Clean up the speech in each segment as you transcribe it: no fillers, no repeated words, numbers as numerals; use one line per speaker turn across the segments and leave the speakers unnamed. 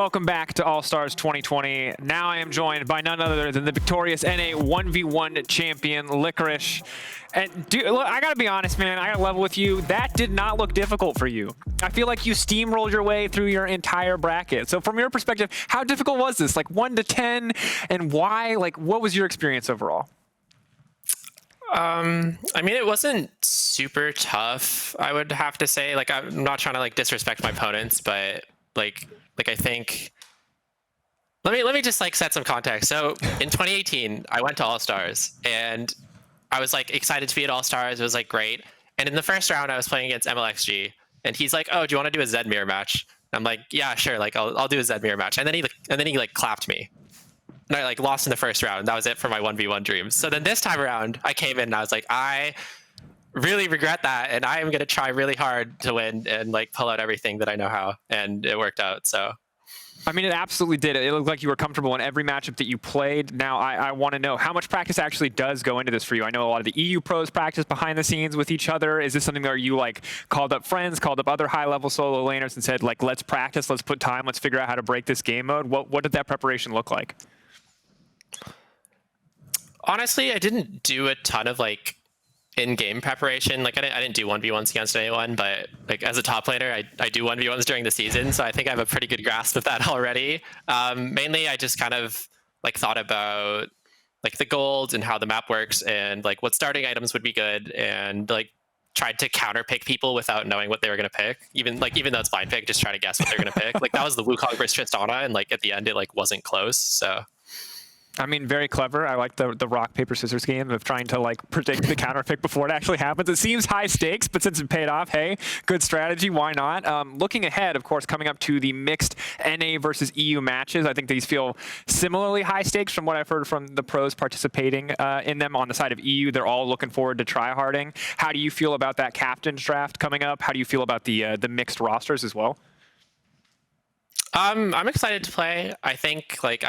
welcome back to All-Stars 2020. Now I am joined by none other than the victorious NA 1v1 champion, FLICKR. And dude, look, I gotta be honest, man, I gotta level with you. That did not look difficult for you. I feel like you steamrolled your way through your entire bracket. So from your perspective, how difficult was this? Like 1 to 10, and why? Like, what was your experience overall?
I mean, it wasn't super tough, I would have to say. Like, I'm not trying to like disrespect my opponents, but like I think, let me just like set some context. So in 2018, I went to All-Stars and I was like excited to be at All-Stars. It was like great. And in the first round, I was playing against MLXG, and he's like, "Oh, do you want to do a Zed mirror match?" I'm like, "Yeah, sure. Like, I'll do a Zed mirror match." And then he like clapped me. And I like lost in the first round. That was it for my 1v1 dreams. So then this time around, I came in and I was like, I really regret that, and I am going to try really hard to win and like pull out everything that I know how, and it worked out. So
I mean, it absolutely did. It looked like you were comfortable in every matchup that you played. Now, I want to know how much practice actually does go into this for you. I know a lot of the EU pros practice behind the scenes with each other. Is this something where you like called up friends, called up other high-level solo laners and said, like, let's practice, let's put time, let's figure out how to break this game mode? What did that preparation look like?
Honestly, I didn't do a ton of like in-game preparation. Like I didn't do 1v1s against anyone, but like as a top laner, I do 1v1s during the season, so I think I have a pretty good grasp of that already. Mainly, I just kind of like thought about like the gold and how the map works and like what starting items would be good, and like tried to counter pick people without knowing what they were gonna pick. Even though it's blind pick, just try to guess what they're gonna pick. Like that was the Wukong versus Tristana, and like at the end it like wasn't close. So
I mean, very clever. I like the rock, paper, scissors game of trying to like predict the counter pick before it actually happens. It seems high stakes, but since it paid off, hey, good strategy. Why not? Looking ahead, of course, coming up to the mixed NA versus EU matches, I think these feel similarly high stakes from what I've heard from the pros participating in them. On the side of EU, they're all looking forward to tryharding. How do you feel about that captain's draft coming up? How do you feel about the mixed rosters as well?
I'm excited to play. I think like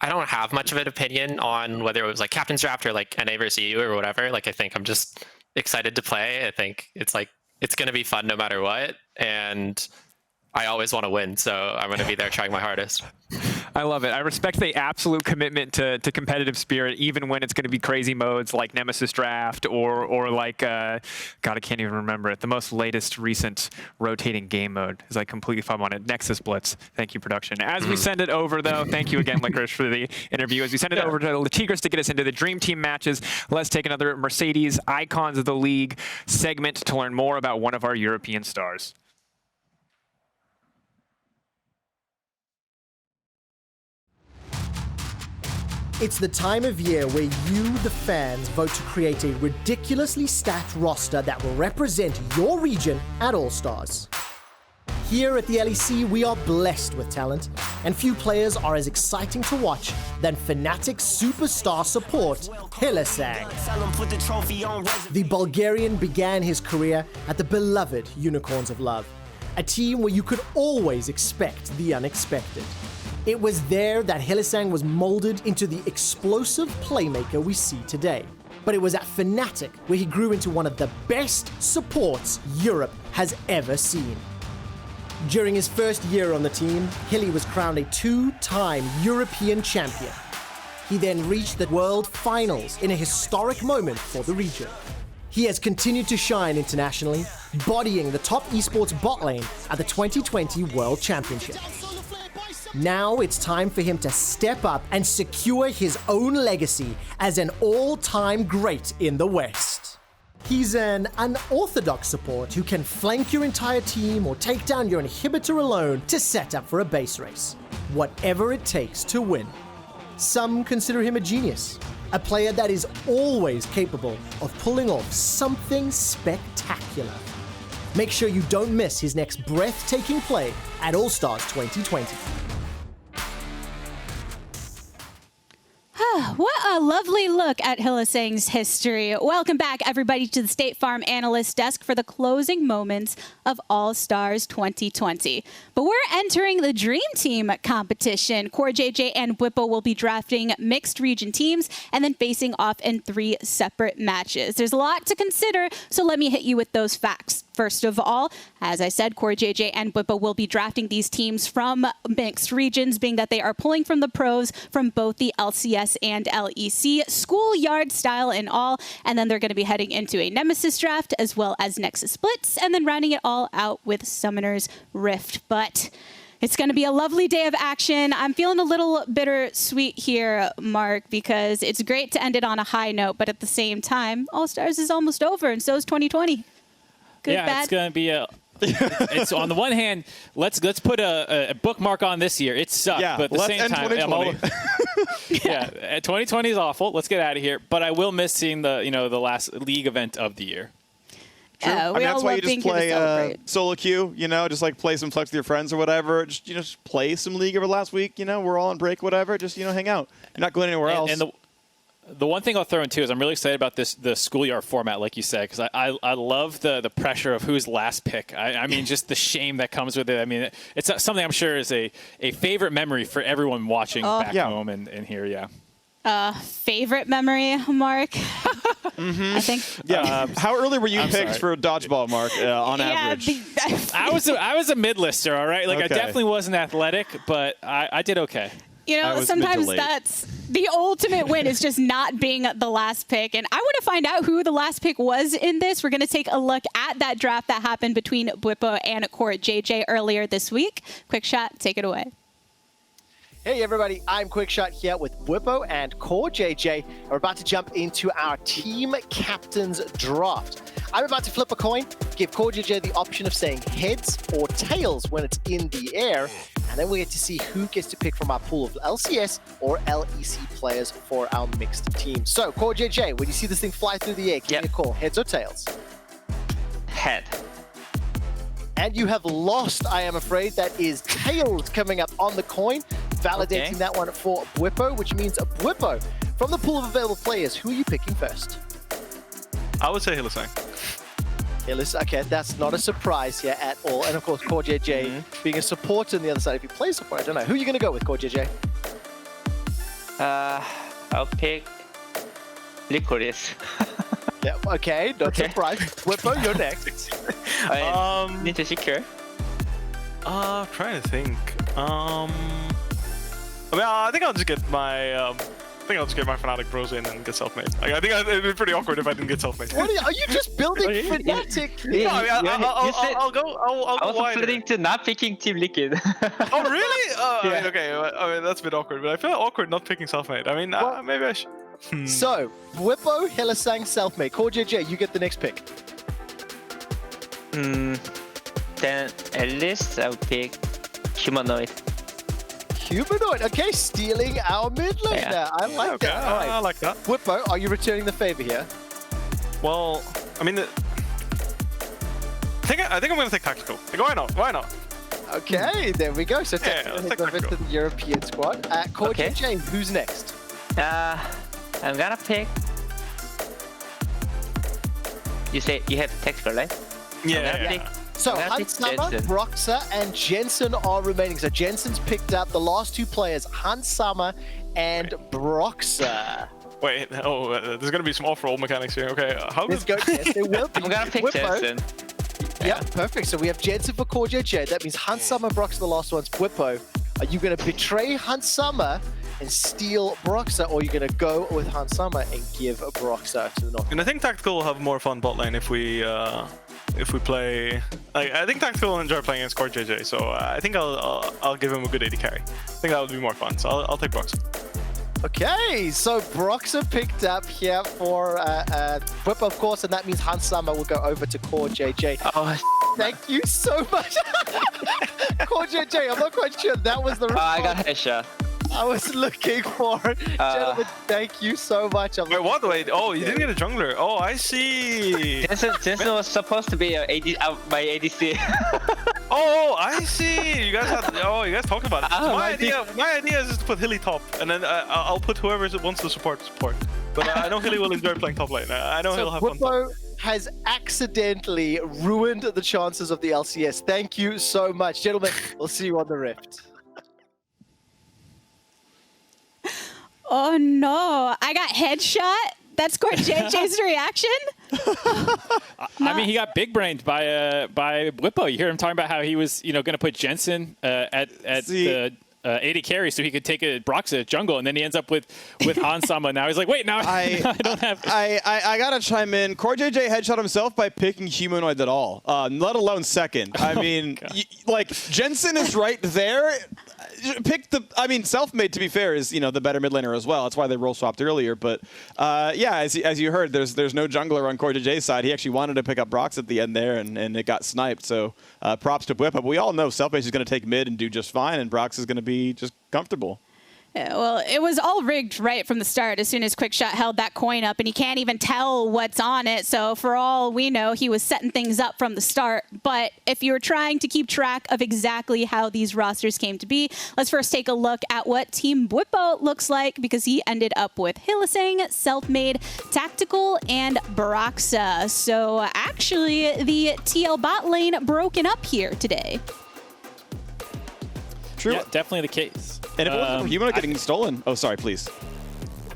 I don't have much of an opinion on whether it was like captain's draft or like NA versus EU or whatever. Like I think I'm just excited to play. I think it's like it's gonna be fun no matter what, and I always want to win, so I'm gonna be there trying my hardest.
I love it. I respect the absolute commitment to competitive spirit, even when it's going to be crazy modes like Nemesis Draft or like, God, I can't even remember it. The most latest recent rotating game mode is like completely fun on it. Nexus Blitz. Thank you, production. As we send it over, though, thank you again, FLICKR, for the interview. As we send it over to LeTigris to get us into the Dream Team matches, let's take another Mercedes Icons of the League segment to learn more about one of our European stars.
It's the time of year where you, the fans, vote to create a ridiculously stacked roster that will represent your region at All-Stars. Here at the LEC, we are blessed with talent, and few players are as exciting to watch than Fnatic superstar support, Hylissang. The Bulgarian began his career at the beloved Unicorns of Love, a team where you could always expect the unexpected. It was there that Hylissang was molded into the explosive playmaker we see today. But it was at Fnatic where he grew into one of the best supports Europe has ever seen. During his first year on the team, Hilly was crowned a two-time European champion. He then reached the World Finals in a historic moment for the region. He has continued to shine internationally, bodying the top esports bot lane at the 2020 World Championship. Now it's time for him to step up and secure his own legacy as an all-time great in the West. He's an unorthodox support who can flank your entire team or take down your inhibitor alone to set up for a base race. Whatever it takes to win. Some consider him a genius, a player that is always capable of pulling off something spectacular. Make sure you don't miss his next breathtaking play at All-Stars 2020.
What a lovely look at Hylissang's history. Welcome back, everybody, to the State Farm Analyst Desk for the closing moments of All-Stars 2020. But we're entering the Dream Team competition. CoreJJ and Bwipo will be drafting mixed region teams and then facing off in 3 separate matches. There's a lot to consider, so let me hit you with those facts. First of all, as I said, CoreJJ and Bwipo will be drafting these teams from mixed regions, being that they are pulling from the pros from both the LCS and LEC, schoolyard style and all. And then they're going to be heading into a Nemesis draft as well as Nexus Splits, and then rounding it all out with Summoner's Rift. But it's going to be a lovely day of action. I'm feeling a little bittersweet here, Mark, because it's great to end it on a high note, but at the same time, All-Stars is almost over, and so is 2020. Good,
yeah,
bad?
It's going to be a... it's on the one hand, let's put a bookmark on this year. It sucked, but at the same time, 2020 is awful. Let's get out of here. But I will miss seeing the the last league event of the year.
True.
I mean, that's why you just play solo queue, just like play some Flex with your friends or whatever. Just play some League over the last week. We're all on break, whatever. Just hang out. You're not going anywhere else.
And the one thing I'll throw in too is I'm really excited about the schoolyard format, like you said, because I love the pressure of who's last pick. I mean, just the shame that comes with it. I mean, it's something I'm sure is a favorite memory for everyone watching back home and here. Yeah.
Favorite memory, Mark? I think.
Yeah. How early were you picked for dodgeball, Mark? On average.
I was a mid-lister. All right. Like I definitely wasn't athletic, but I did okay.
Sometimes that's the ultimate win is just not being the last pick. And I want to find out who the last pick was in this. We're going to take a look at that draft that happened between Bwipo and CoreJJ earlier this week. Quick shot, take it away.
Hey everybody, I'm Quickshot here with Bwipo and CoreJJ. We're about to jump into our team captain's draft. I'm about to flip a coin, give CoreJJ the option of saying heads or tails when it's in the air, and then we get to see who gets to pick from our pool of LCS or LEC players for our mixed team. So CoreJJ, when you see this thing fly through the air, give me a call, heads or tails?
Head.
And you have lost, I am afraid. That is tails coming up on the coin, validating that one for Bwipo, which means Bwipo, from the pool of available players, who are you picking first?
I would say Hylissang.
Okay, that's not a surprise here at all. And of course, CoreJJ being a supporter on the other side. If you play support, I don't know. Who are you going to go with, CoreJJ?
I'll pick Licorice.
Yeah, okay, not surprised. Bwipo, you're next.
Need to secure.
Trying to think. I think I'll just get my Fnatic Bros in and get self-made. Like, I think it'd be pretty awkward if I didn't get self-made.
What are you just building Fnatic?
No, I mean, I'll go
I was
wider.
planning to not picking Team Liquid.
Oh really? I mean, okay. I mean, that's a bit awkward, but I feel awkward not picking self-made. I mean, maybe I should.
So, Bwipo, Hylissang, self-made. CoreJJ, you get the next pick.
Then at least I'll pick Humanoid.
Humanoid, okay, stealing our mid lane there. I like that. All right.
I like that.
Bwipo, are you returning the favor here?
Well, I mean, I think I'm gonna take tactical. Like, why not? Why not?
Okay, there we go. So
let's take
over to the European squad. CoreJJ, who's next?
I'm gonna pick. You say you have tactical, right?
Yeah.
So Hansama, Broxah, and Jensen are remaining. So Jensen's picked up the last two players, Hansama and Broxah.
Wait, there's gonna be some off-roll mechanics here. Okay, how
Let's go. Yes, there will be.
I'm gonna pick Jensen.
Yeah, perfect. So we have Jensen for CoreJJ. That means Hansama and Broxah, the last ones. Bwipo, are you going to betray Hansama and steal Broxah, or are you going to go with Hansama and give Broxah to the north?
And I think tactical will have more fun bot lane if we play. Like, I think tactical will enjoy playing against CoreJJ. So I think I'll give him a good AD carry. I think that would be more fun. So I'll take Broxah.
Okay, so Broxah picked up here for Bwipo, of course, and that means Hansama will go over to CoreJJ.
Oh,
thank you so much. CoreJJ, I'm not quite sure that was the response
I got headshot.
I was looking for. Gentlemen, thank you so much.
Wait, what? Wait, oh, you didn't get a jungler. Oh, I see.
Jensen was supposed to be my ADC.
Oh, I see. You guys talked about it. So my idea is just to put Hilly top, and then I'll put whoever wants to support. But I know Hilly will enjoy playing top lane. I know he'll have fun.
Bwipo has accidentally ruined the chances of the LCS. Thank you so much, gentlemen. We'll see you on the Rift.
Oh no, I got headshot That's CoreJJ's reaction?
I mean, he got big-brained by Bwipo. You hear him talking about how he was, going to put Jensen at the 80 carry so he could take a Broxa jungle, and then he ends up with Hansama. Now he's like, wait, now I don't have.
I gotta chime in. CoreJJ headshot himself by picking Humanoid at all, let alone second. I mean, like Jensen is right there. Pick the. I mean, Selfmade, to be fair, is the better mid laner as well. That's why they role swapped earlier. But yeah, as you heard, there's no jungler on CoreJJ's side. He actually wanted to pick up Brox at the end there, and it got sniped. So props to Bwipo. But we all know Selfmade is going to take mid and do just fine, and Brox is going to be just comfortable.
Yeah, well, it was all rigged right from the start as soon as Quickshot held that coin up, and he can't even tell what's on it. So for all we know, he was setting things up from the start. But if you're trying to keep track of exactly how these rosters came to be, let's first take a look at what Team Bwipo looks like, because he ended up with Hylissang, Selfmade, Tactical, and Broxa. So actually, the TL bot lane broken up here today.
True.
Yeah, definitely the case.
And if it wasn't for Humanoid getting stolen... Oh, sorry, please.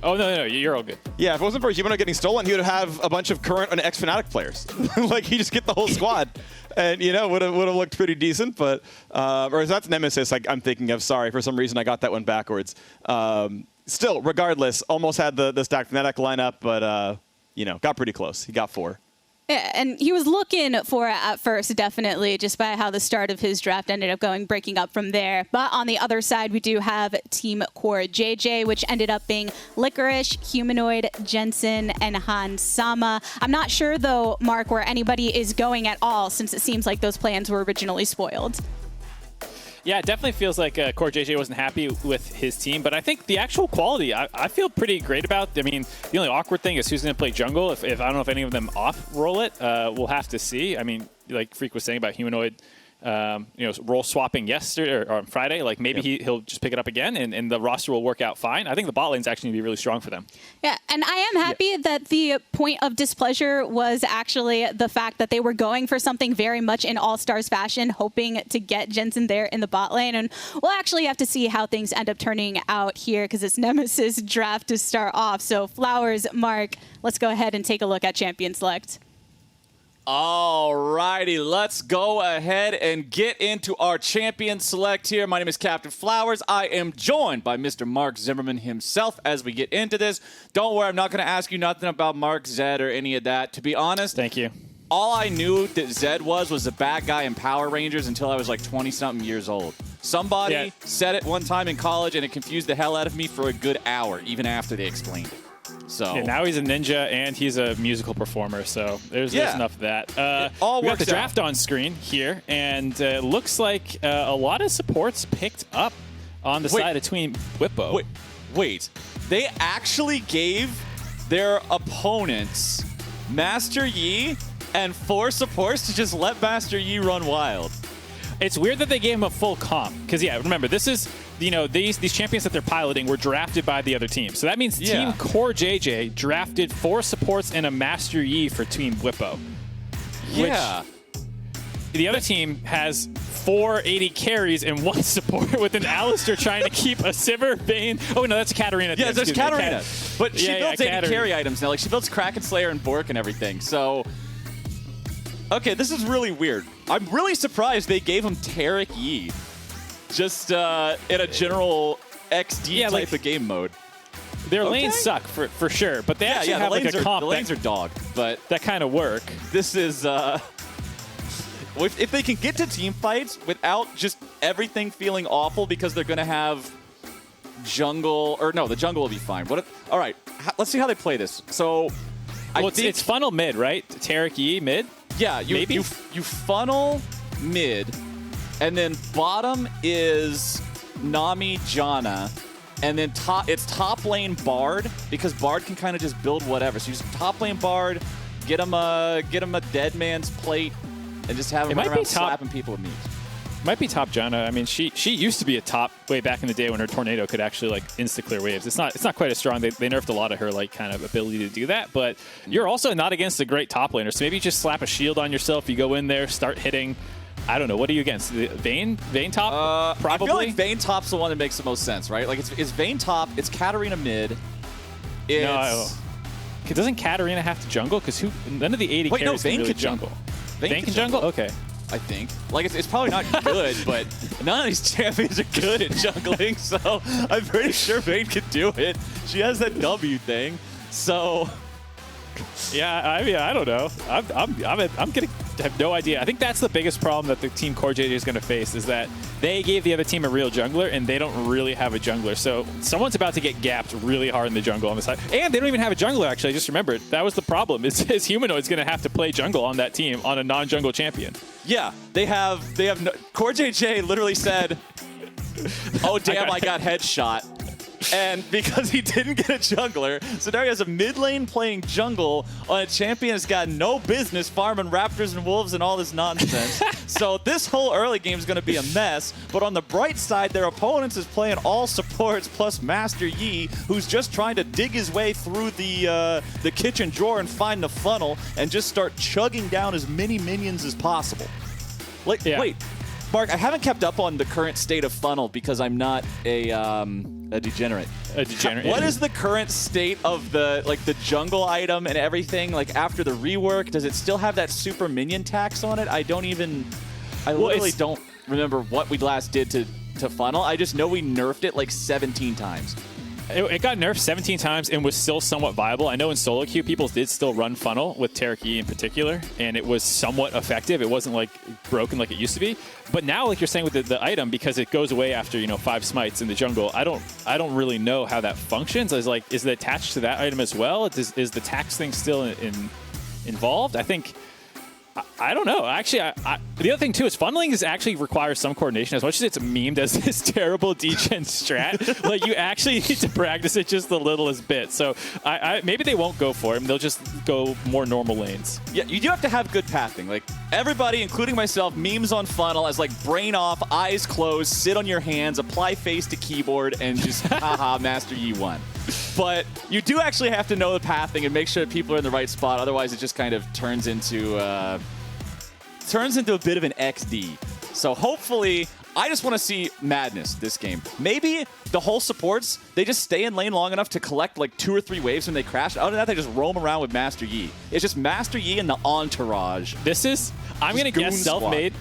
Oh, no, you're all good.
Yeah, if it wasn't for Humanoid getting stolen, he would have a bunch of current and ex-Fnatic players. Like, he just get the whole squad. And, would have looked pretty decent. But, or that's Nemesis I'm thinking of. Sorry, for some reason I got that one backwards. Still, regardless, almost had the stacked Fnatic lineup, but, got pretty close. He got 4.
Yeah, and he was looking for it at first, definitely, just by how the start of his draft ended up going, breaking up from there. But on the other side, we do have Team CoreJJ, which ended up being FLICKR, Humanoid, Jensen, and Hansama. I'm not sure, though, Mark, where anybody is going at all, since it seems like those plans were originally spoiled.
Yeah, it definitely feels like CoreJJ wasn't happy with his team, but I think the actual quality, I feel pretty great about. I mean, the only awkward thing is who's going to play jungle. If I don't know if any of them off-roll it, we'll have to see. I mean, like Freak was saying about Humanoid, role swapping yesterday or on Friday, like maybe he'll just pick it up again and the roster will work out fine. I think the bot lane's actually going to be really strong for them.
Yeah, and I am happy that the point of displeasure was actually the fact that they were going for something very much in All-Stars fashion, hoping to get Jensen there in the bot lane. And we'll actually have to see how things end up turning out here, because it's Nemesis draft to start off. So Flowers, Mark, let's go ahead and take a look at Champion Select.
Alrighty, let's go ahead and get into our champion select here. My name is Captain Flowers. I am joined by Mr. Mark Zimmerman himself as we get into this. Don't worry, I'm not going to ask you nothing about Mark, Zed, or any of that. To be honest,
thank you.
All I knew that Zed was a bad guy in Power Rangers until I was like 20-something years old. Somebody said it one time in college, and it confused the hell out of me for a good hour, even after they explained it. So
now he's a ninja and he's a musical performer, so there's enough of that. We got the draft on screen here, and it looks like a lot of supports picked up on the side of Team Bwipo.
Wait, they actually gave their opponents Master Yi and 4 supports to just let Master Yi run wild.
It's weird that they gave him a full comp, because remember, this is these champions that they're piloting were drafted by the other team. So that means Team CoreJJ drafted 4 supports and a Master Yi for Team Bwipo.
Yeah.
The other team has 4 80 carries and 1 support, with an Alistair trying to keep a Sivir, Vayne. Oh no, that's a Katarina.
Yeah, that's Katarina. But she builds 80
Katarina.
carry items now. Like, she builds Kraken Slayer and Bork and everything. So, okay, this is really weird. I'm really surprised they gave him Tarek Yi. Just in a general XD type of game mode.
Their lanes suck for sure, but they actually have like a comp.
The lanes are dog, but
that kind of work.
This is if they can get to team fights without just everything feeling awful because they're gonna have jungle, or no, the jungle will be fine. All right, let's see how they play this. So,
it's funnel mid, right? Tarek Yi mid.
Yeah, you funnel mid. And then bottom is Nami, Janna, and then it's top lane Bard, because Bard can kind of just build whatever. So you just top lane Bard, get him a dead man's plate, and just have him run around slapping people with meat.
Might be top Janna. I mean, she used to be a top way back in the day when her tornado could actually like insta clear waves. It's not quite as strong. They nerfed a lot of her like kind of ability to do that. But you're also not against a great top laner. So maybe you just slap a shield on yourself. You go in there, start hitting. I don't know. What are you against? Vayne top? Probably?
I feel like Vayne top's the one that makes the most sense, right? Like, it's Vayne top, it's Katarina mid, it's
doesn't Katarina have to jungle? Because none of the 80
Wait, no,
carries can
Vayne
really
could jungle.
Vayne can jungle? Okay.
I think. Like, it's probably not good, but none of these champions are good at jungling, so I'm pretty sure Vayne could do it. She has that W thing, so...
Yeah, I mean, I don't know. I'm gonna have no idea. I think that's the biggest problem that the team CoreJJ is going to face is that they gave the other team a real jungler and they don't really have a jungler. So someone's about to get gapped really hard in the jungle on the side, and they don't even have a jungler. Actually, I just remembered that was the problem. Is Humanoid's going to have to play jungle on that team on a non-jungle champion?
Yeah, they have. No, CoreJJ literally said, "Oh damn, I got headshot." And because he didn't get a jungler, so now he has a mid lane playing jungle on a champion that's got no business farming raptors and wolves and all this nonsense. So this whole early game is going to be a mess. But on the bright side, their opponents is playing all supports plus Master Yi, who's just trying to dig his way through the kitchen drawer and find the funnel and just start chugging down as many minions as possible. Like, wait. Mark, I haven't kept up on the current state of funnel because I'm not a degenerate.
A degenerate.
What is the current state of the jungle item and everything? Like after the rework, does it still have that super minion tax on it? I literally don't remember what we last did to funnel. I just know we nerfed it like 17 times.
It got nerfed 17 times and was still somewhat viable. I know in solo queue, people did still run funnel with Tereki in particular, and it was somewhat effective. It wasn't like broken like it used to be. But now, like you're saying with the item, because it goes away after 5 smites in the jungle, I don't really know how that functions. Is it attached to that item as well? Is the tax thing still involved? I think. I don't know. Actually, the other thing, too, is funneling actually requires some coordination. As much as it's memed as this terrible degen strat, like, you actually need to practice it just the littlest bit. So maybe they won't go for him. They'll just go more normal lanes.
Yeah, you do have to have good pathing. Like, everybody, including myself, memes on funnel as, like, brain off, eyes closed, sit on your hands, apply face to keyboard, and just, haha, Master Yi won. But you do actually have to know the pathing and make sure that people are in the right spot. Otherwise, it just kind of turns into a bit of an XD. So hopefully, I just want to see madness this game. Maybe the whole supports, they just stay in lane long enough to collect like 2 or 3 waves when they crash. Other than that, they just roam around with Master Yi. It's just Master Yi and the entourage.
I'm going to guess self-made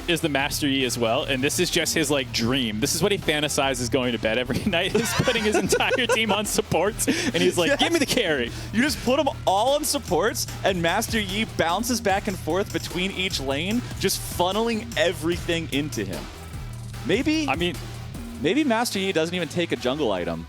is the Master Yi as well, and this is just his like dream. This is what he fantasizes going to bed every night, is putting his entire team on supports, and he's like, give me the carry.
You just put them all on supports, and Master Yi bounces back and forth between each lane, just funneling everything into him. Maybe Master Yi doesn't even take a jungle item.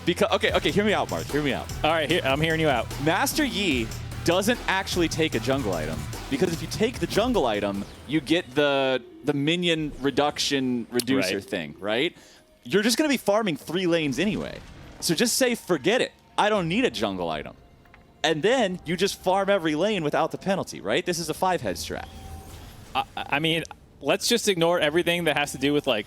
Because okay, hear me out, Mark. Hear me out.
All right, I'm hearing you out.
Master Yi doesn't actually take a jungle item. Because if you take the jungle item, you get the minion reducer thing, right? You're just going to be farming 3 lanes anyway. So just say, forget it. I don't need a jungle item. And then you just farm every lane without the penalty, right? This is a 5-head strat.
I mean, let's just ignore everything that has to do with like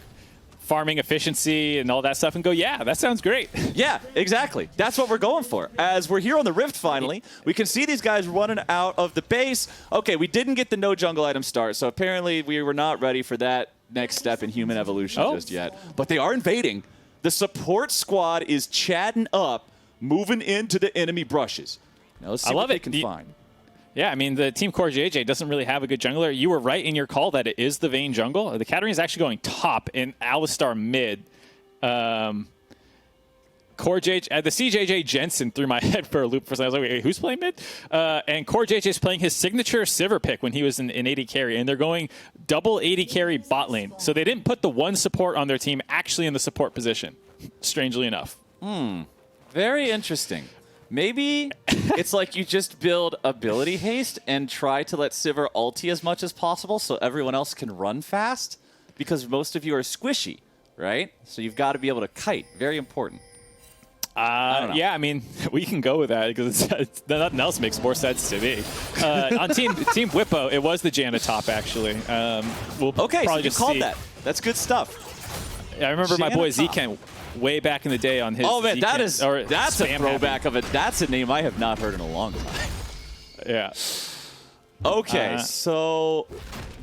farming efficiency and all that stuff and go, yeah, that sounds great.
Yeah, exactly. That's what we're going for. As we're here on the Rift finally, we can see these guys running out of the base. Okay, we didn't get the no jungle item start, so apparently we were not ready for that next step in human evolution just yet. But they are invading. The support squad is chatting up, moving into the enemy brushes. Now let's see what they can find.
Yeah, I mean, the team CoreJJ doesn't really have a good jungler. You were right in your call that it is the Vayne jungle. The Katarina is actually going top and Alistar mid. CoreJJ, the CJJ Jensen threw my head for a loop for a second. I was like, wait, who's playing mid? And CoreJJ is playing his signature Sivir pick when he was in 80 carry, and they're going double 80 carry bot lane. So they didn't put the one support on their team actually in the support position, strangely enough.
Very interesting. Maybe it's like you just build ability haste and try to let Sivir ulti as much as possible so everyone else can run fast, because most of you are squishy, right? So you've got to be able to kite. Very important.
Yeah, I mean, we can go with that because nothing else makes more sense to me. On Team Bwipo, it was the Janna top, actually.
Okay, so you called that. That's good stuff.
I remember my boy Zken way back in the day on his.
Oh man, that's a throwback of it. That's a name I have not heard in a long time.
Yeah.
Okay, so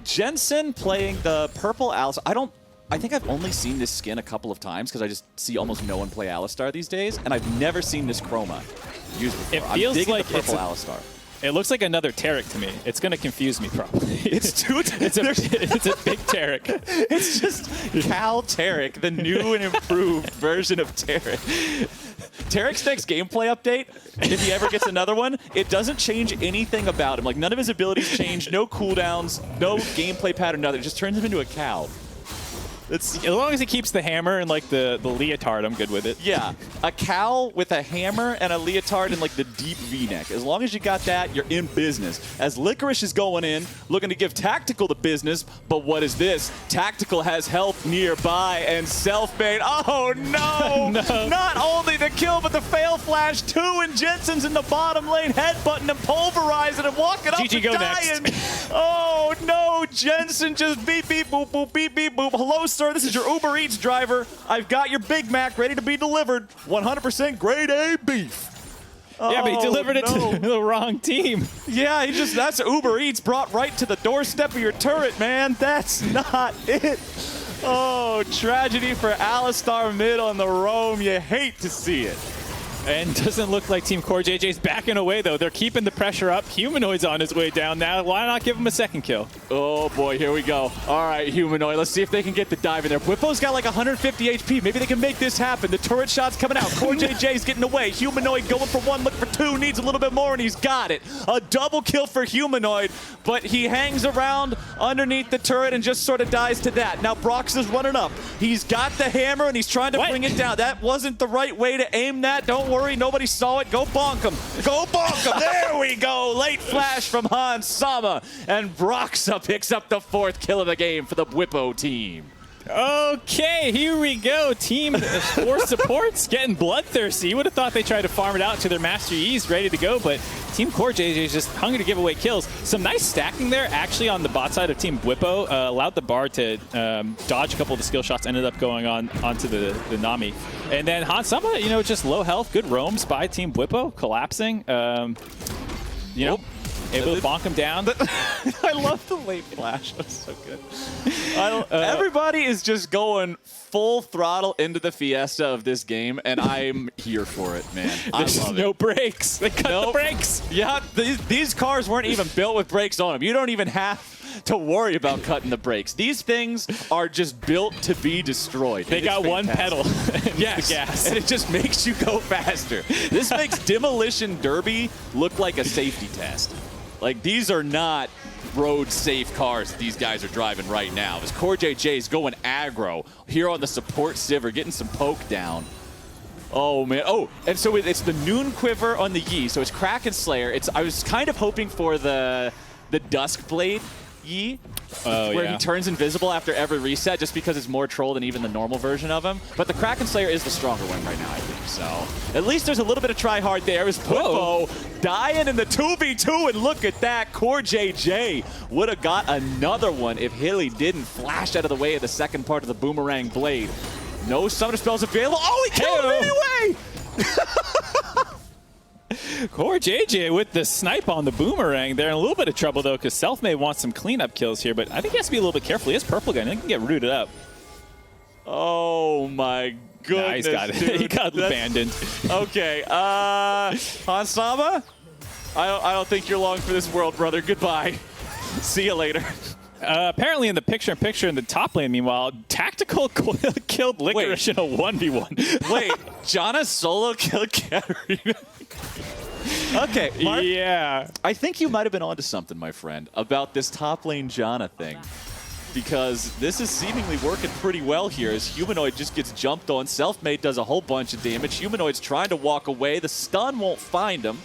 Jensen playing the purple Alistar. I think I've only seen this skin a couple of times because I just see almost no one play Alistar these days, and I've never seen this chroma. used before.
It feels
I'm digging
like
the purple
it's
Alistar.
It looks like another Tarek to me. It's going to confuse me probably.
It's
it's a big Tarek.
It's just Cal Tarek, the new and improved version of Tarek. Tarek's next gameplay update, if he ever gets another one, it doesn't change anything about him. Like, none of his abilities change, no cooldowns, no gameplay pattern, nothing. It just turns him into a cow.
As long as he keeps the hammer and like the leotard, I'm good with it.
Yeah, a cow with a hammer and a leotard and like the deep V-neck. As long as you got that, you're in business. As Licorice is going in, looking to give Tactical the business, but what is this? Tactical has health nearby and self-made. Oh no!
No.
Not only the kill, but the fail flash. 2 and Jensen's in the bottom lane, headbutting and pulverizing and walking up
GG,
and
go
dying.
next.
Oh no, Jensen just beep beep boop boop beep beep boop. Hello, sir, this is your Uber Eats driver. I've got your Big Mac ready to be delivered. 100% grade A beef.
Yeah, but he delivered it
no.
to the wrong team.
Yeah, that's Uber Eats brought right to the doorstep of your turret, man. That's not it. Oh, tragedy for Alistar mid on the roam. You hate to see it.
And doesn't look like Team CoreJJ's backing away, though. They're keeping the pressure up. Humanoid's on his way down now. Why not give him a second kill?
Oh, boy, here we go. All right, Humanoid, let's see if they can get the dive in there. Bwipo's got like 150 HP. Maybe they can make this happen. The turret shot's coming out. CoreJJ's getting away. Humanoid going for 1, looking for 2, needs a little bit more, and he's got it. A double kill for Humanoid, but he hangs around underneath the turret and just sort of dies to that. Now Brox is running up. He's got the hammer, and he's trying to bring it down. That wasn't the right way to aim that. Don't worry, nobody saw it. Go bonk him. Go bonk him. There we go. Late flash from Han Sama. And Broxa picks up the 4th kill of the game for the Bwipo team.
Okay, here we go. Team 4 supports getting bloodthirsty. You would have thought they tried to farm it out to their Master Yi's ready to go, but Team CoreJJ is just hungry to give away kills. Some nice stacking there, actually, on the bot side of Team Bwipo. Allowed the Bard to dodge a couple of the skill shots, ended up going onto the Nami. And then Han Sama, you know, just low health, good roams by Team Bwipo, collapsing. You know, able to bonk him down.
I love the late flash. That's so good. Everybody is just going full throttle into the fiesta of this game, and I'm here for it, man.
There's no brakes. They cut the brakes.
Yeah, these cars weren't even built with brakes on them. You don't even have to worry about cutting the brakes. These things are just built to be destroyed.
They got one pedal.
Yes,
the gas.
And it just makes you go faster. This makes Demolition Derby look like a safety test. Like, these are not road-safe cars that these guys are driving right now. As CoreJJ is going aggro here on the support Sivir, getting some poke down. Oh, man. Oh, and so it's the Noon Quiver on the Yi. So it's Kraken Slayer. I was kind of hoping for the Dusk Blade Yi, where he turns invisible after every reset just because it's more troll than even the normal version of him. But the Kraken Slayer is the stronger one right now, I think. So at least there's a little bit of try hard there. As Bwipo dying in the 2v2, and look at that. CoreJJ would have got another one if Hilly didn't flash out of the way of the second part of the Boomerang Blade. No summoner spells available. Oh, he killed him anyway!
CoreJJ with the snipe on the Boomerang. They're in a little bit of trouble, though, because Selfmade wants some cleanup kills here, but I think he has to be a little bit careful. He has Purple Gun. He can get rooted up.
Oh, my goodness,
Nah, he's got it.
dude.
He got abandoned.
Okay, Han Sama? I don't think you're long for this world, brother. Goodbye. See you later.
Apparently in the picture-in-picture in the top lane, meanwhile, Tactical killed Licorice in a 1v1.
Wait, Janna solo killed Katarina? Okay, Mark,
yeah.
I think you might have been onto something, my friend, about this top lane Janna thing. Because this is seemingly working pretty well here as Humanoid just gets jumped on. Selfmade does a whole bunch of damage. Humanoid's trying to walk away. The stun won't find him.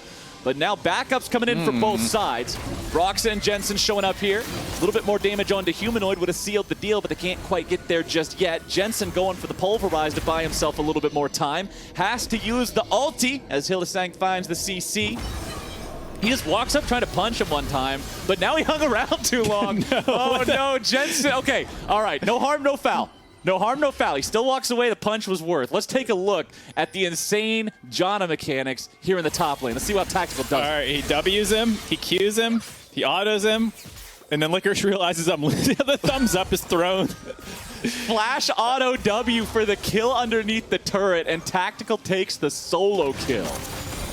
But now backups coming in for both sides. Broxa and Jensen showing up here. A little bit more damage onto Humanoid would have sealed the deal, but they can't quite get there just yet. Jensen going for the Pulverize to buy himself a little bit more time. Has to use the ulti as Hylissang finds the CC. He just walks up trying to punch him one time, but now he hung around too long. No, Jensen. Okay, all right, no harm, no foul. No harm, no foul. He still walks away. The punch was worth. Let's take a look at the insane Janna mechanics here in the top lane. Let's see what Tactical does.
All right, he W's him, he Q's him, he autos him, and then Licorice realizes the thumbs up is thrown.
Flash auto W for the kill underneath the turret, and Tactical takes the solo kill.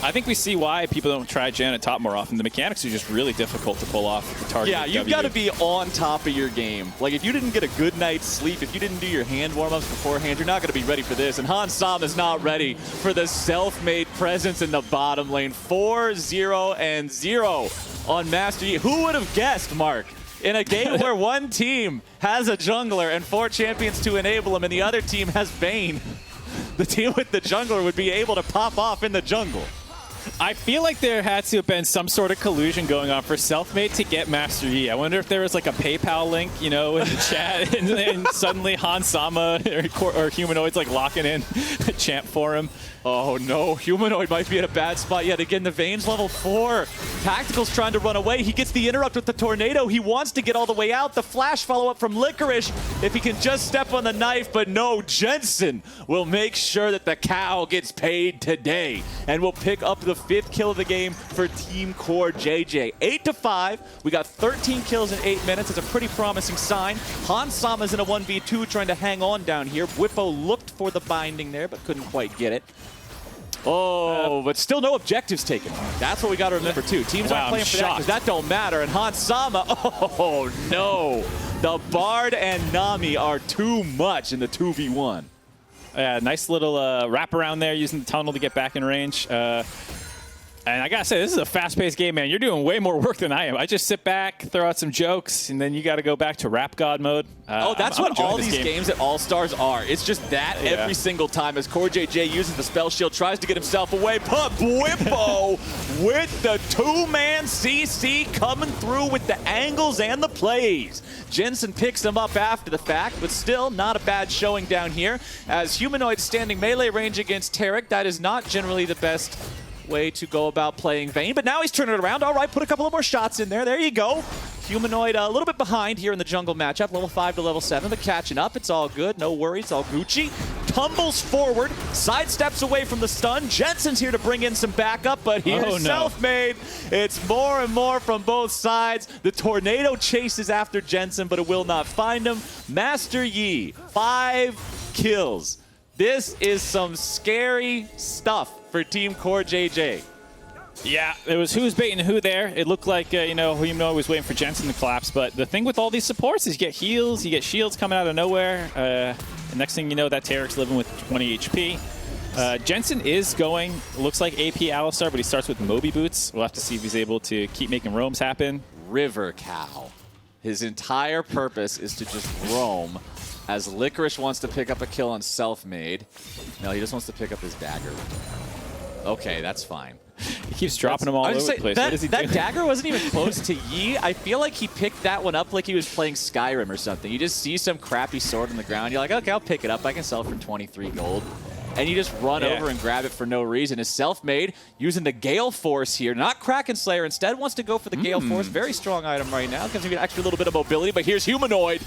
I think we see why people don't try Jan at top more often. The mechanics are just really difficult to pull off the target.
Yeah, you've got to be on top of your game. Like, if you didn't get a good night's sleep, if you didn't do your hand warm-ups beforehand, you're not going to be ready for this. And Hansama is not ready for the self-made presence in the bottom lane. 4-0-0 on Master Yi. Who would have guessed, Mark? In a game where one team has a jungler and 4 champions to enable him, and the other team has Vayne, the team with the jungler would be able to pop off in the jungle.
I feel like there had to have been some sort of collusion going on for Selfmade to get Master Yi. I wonder if there was like a PayPal link, you know, in the chat, and then suddenly Hansama or Humanoid's like locking in a champ for him.
Oh no, Humanoid might be in a bad spot yet again. The Vayne's level 4. Tactical's trying to run away. He gets the interrupt with the tornado. He wants to get all the way out. The flash follow-up from LCKR if he can just step on the knife, but no, Jensen will make sure that the cow gets paid today and will pick up the 5th kill of the game for Team CoreJJ. 8-5. We got 13 kills in 8 minutes. It's a pretty promising sign. Hansama's in a 1v2 trying to hang on down here. Bwipo looked for the binding there, but couldn't quite get it. Oh, but still no objectives taken. That's what we got to remember, too. Teams aren't playing for that because that don't matter. And Hansama, oh, no. The Bard and Nami are too much in the 2v1.
Yeah, nice little wraparound there using the tunnel to get back in range. And I gotta say, this is a fast-paced game, man. You're doing way more work than I am. I just sit back, throw out some jokes, and then you got to go back to Rap God mode.
That's what all these games at All-Stars are. It's just that every single time as CoreJJ uses the spell shield, tries to get himself away. But Bwipo with the 2-man CC coming through with the angles and the plays. Jensen picks him up after the fact, but still not a bad showing down here. As Humanoid standing melee range against Tarek, that is not generally the best way to go about playing Vayne, but now he's turning it around. All right, put a couple of more shots in there. There you go. Humanoid a little bit behind here in the jungle matchup, level 5 to level 7, but catching up. It's all good. No worries. All Gucci. Tumbles forward, sidesteps away from the stun. Jensen's here to bring in some backup, but here's Selfmade. It's more and more from both sides. The tornado chases after Jensen, but it will not find him. Master Yi, 5 kills. This is some scary stuff for Team CoreJJ.
Yeah, it was who's baiting who there. It looked like, you know, Humanoid was waiting for Jensen to collapse. But the thing with all these supports is you get heals, you get shields coming out of nowhere. The next thing you know, that Tarek's living with 20 HP. Jensen is going, looks like AP Alistar, but he starts with Moby Boots. We'll have to see if he's able to keep making roams happen.
River Cow. His entire purpose is to just roam. As LCKR wants to pick up a kill on Selfmade. No, he just wants to pick up his dagger. Okay, that's fine.
He keeps dropping them all over the place.
That dagger wasn't even close to Yi. I feel like he picked that one up like he was playing Skyrim or something. You just see some crappy sword on the ground. You're like, okay, I'll pick it up. I can sell it for 23 gold. And you just run over and grab it for no reason. Is Selfmade using the Gale Force here. Not Kraken Slayer. Instead wants to go for the Gale Force. Very strong item right now. Gives him an extra little bit of mobility. But here's Humanoid.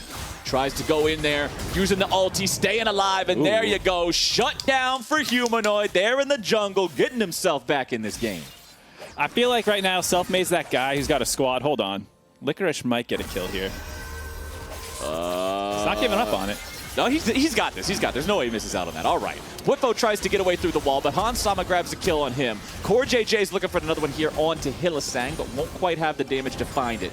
Tries to go in there. Using the ulti. Staying alive. And there you go. Shut down for Humanoid. There in the jungle. Getting himself back in this game.
I feel like right now Selfmade's that guy who's got a squad. Hold on. LCKR might get a kill here. He's not giving up on it.
No, he's got this. He's got this. There's no way he misses out on that. All right. Bwipo tries to get away through the wall, but Hansama grabs a kill on him. CoreJJ is looking for another one here onto Hylissang, but won't quite have the damage to find it.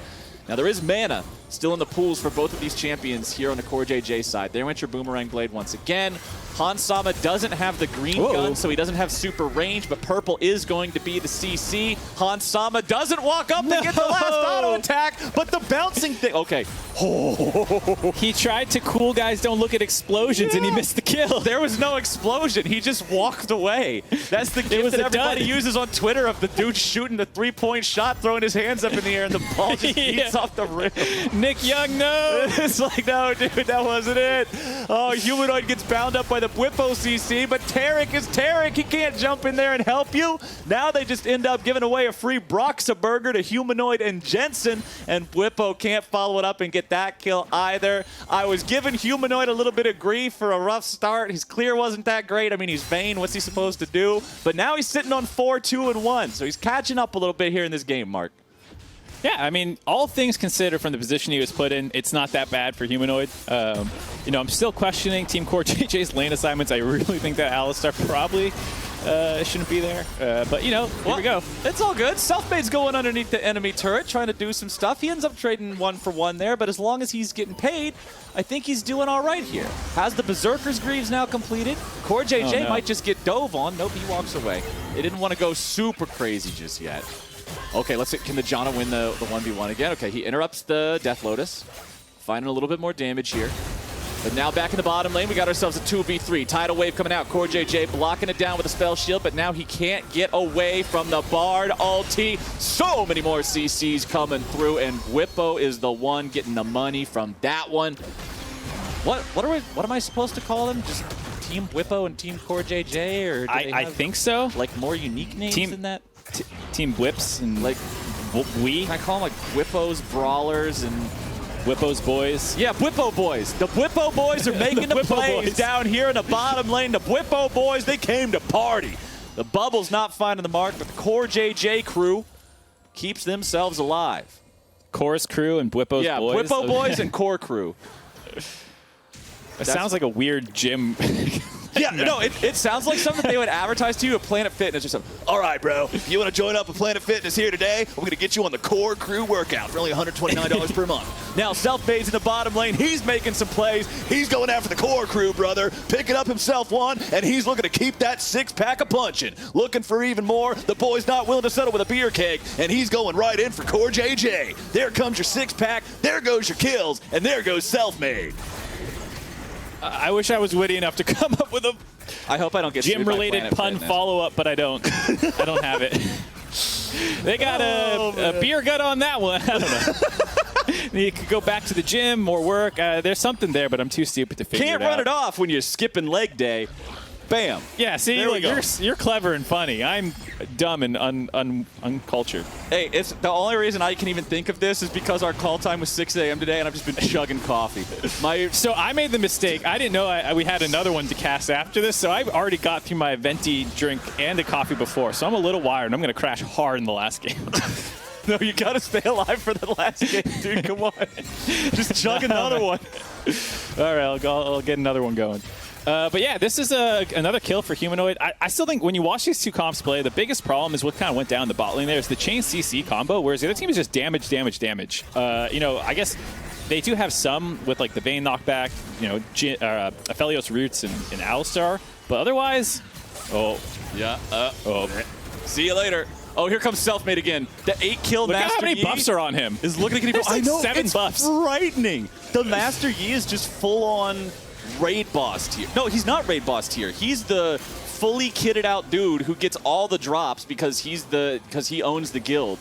Now, there is mana still in the pools for both of these champions here on the CoreJJ side. There went your Boomerang Blade once again. Hansama doesn't have the green gun, so he doesn't have super range, but purple is going to be the CC. Hansama doesn't walk up to get the last auto attack, but the bouncing thing. Okay.
He tried to cool guys don't look at explosions, and he missed the kill.
There was no explosion. He just walked away. That's the gift that everybody uses on Twitter of the dude shooting the three-point shot, throwing his hands up in the air, and the ball just beats off the rim.
Nick Young, no!
It's like, no, dude, that wasn't it. Oh, Humanoid gets bound up by the Bwipo CC, but Tarek is Tarek. He can't jump in there and help you. Now they just end up giving away a free Broxa burger to Humanoid and Jensen, and Bwipo can't follow it up and get that kill either. I was giving Humanoid a little bit of grief for a rough start. His clear wasn't that great. I mean, he's Vayne. What's he supposed to do? But now he's sitting on 4-2-1, so he's catching up a little bit here in this game, Mark.
Yeah, I mean, all things considered from the position he was put in, it's not that bad for Humanoid. You know, I'm still questioning Team CoreJJ's lane assignments. I really think that Alistar probably shouldn't be there. But, you know, here we go.
It's all good. Selfmade's going underneath the enemy turret, trying to do some stuff. He ends up trading 1 for 1 there, but as long as he's getting paid, I think he's doing all right here. Has the Berserker's Greaves now completed? CoreJJ might just get dove on. Nope, he walks away. They didn't want to go super crazy just yet. Okay, let's see. Can the Janna win the 1v1 again? Okay, he interrupts the Death Lotus. Finding a little bit more damage here. But now back in the bottom lane, we got ourselves a 2v3. Tidal Wave coming out. CoreJJ blocking it down with a Spell Shield, but now he can't get away from the Bard ulti. So many more CCs coming through, and Bwipo is the one getting the money from that one. What am I supposed to call them? Just Team Bwipo and Team CoreJJ? Or do they
I
have,
think so.
like, more unique names than that?
Team Whips and
Like,
we.
can I call them like Bwipo's Brawlers and
Bwipo's boys.
yeah, Bwipo boys. The Bwipo boys are making the
Bwipo
plays
boys.
down here in the bottom lane. The Bwipo boys, they came to party. The Bubble's not finding the mark, but the CoreJJ crew keeps themselves alive.
Core's crew and Bwipo's
Yeah,
boys.
Bwipo boys and Core crew.
It sounds like a weird gym.
Yeah, no, it sounds like something they would advertise to you at Planet Fitness or something. All right, bro, if you want to join up at Planet Fitness here today, we're going to get you on the Core Crew workout for only $129 per month. Now, Selfmade's in the bottom lane. He's making some plays. He's going after the Core Crew, brother. Picking up himself one, and he's looking to keep that 6-pack a punching. Looking for even more. The boy's not willing to settle with a beer keg, and he's going right in for CoreJJ. There comes your 6-pack. There goes your kills, and there goes Selfmade.
I wish I was witty enough to come up with a
I hope I don't get sued by
gym-related
Planet
pun
Fitness.
follow-up, but I don't. I don't have it. They got a beer gut on that one. I don't know. You could go back to the gym, more work. There's something there, but I'm too stupid to figure
Can't
it out.
run it off when you're skipping leg day. Bam.
Yeah, see,
There we
like,
go.
you're clever and funny. I'm dumb and uncultured.
Hey, it's the only reason I can even think of this is because our call time was 6 a.m. today, and I've just been chugging coffee.
So I made the mistake. I didn't know we had another one to cast after this, so I already got through my venti drink and a coffee before, so I'm a little wired, and I'm going to crash hard in the last game.
No, you gotta stay alive for the last game, dude. Come on, just chug another one.
All right, I'll get another one going. But yeah, this is another kill for Humanoid. I still think when you watch these two comps play, the biggest problem is what kind of went down the bot lane there is the chain CC combo, whereas the other team is just damage. You know, I guess they do have some with like the Vayne knockback, you know, Aphelios Roots and Alistar, but otherwise,
See you later. Oh, here comes Selfmade again. The 8-kill
look at
Master
how many
Yi
buffs are on him.
is looking to get
There's like 7 buffs.
Frightening. The Master Yi is just full on raid boss tier. No, he's not raid boss tier. He's the fully kitted out dude who gets all the drops because he owns the guild.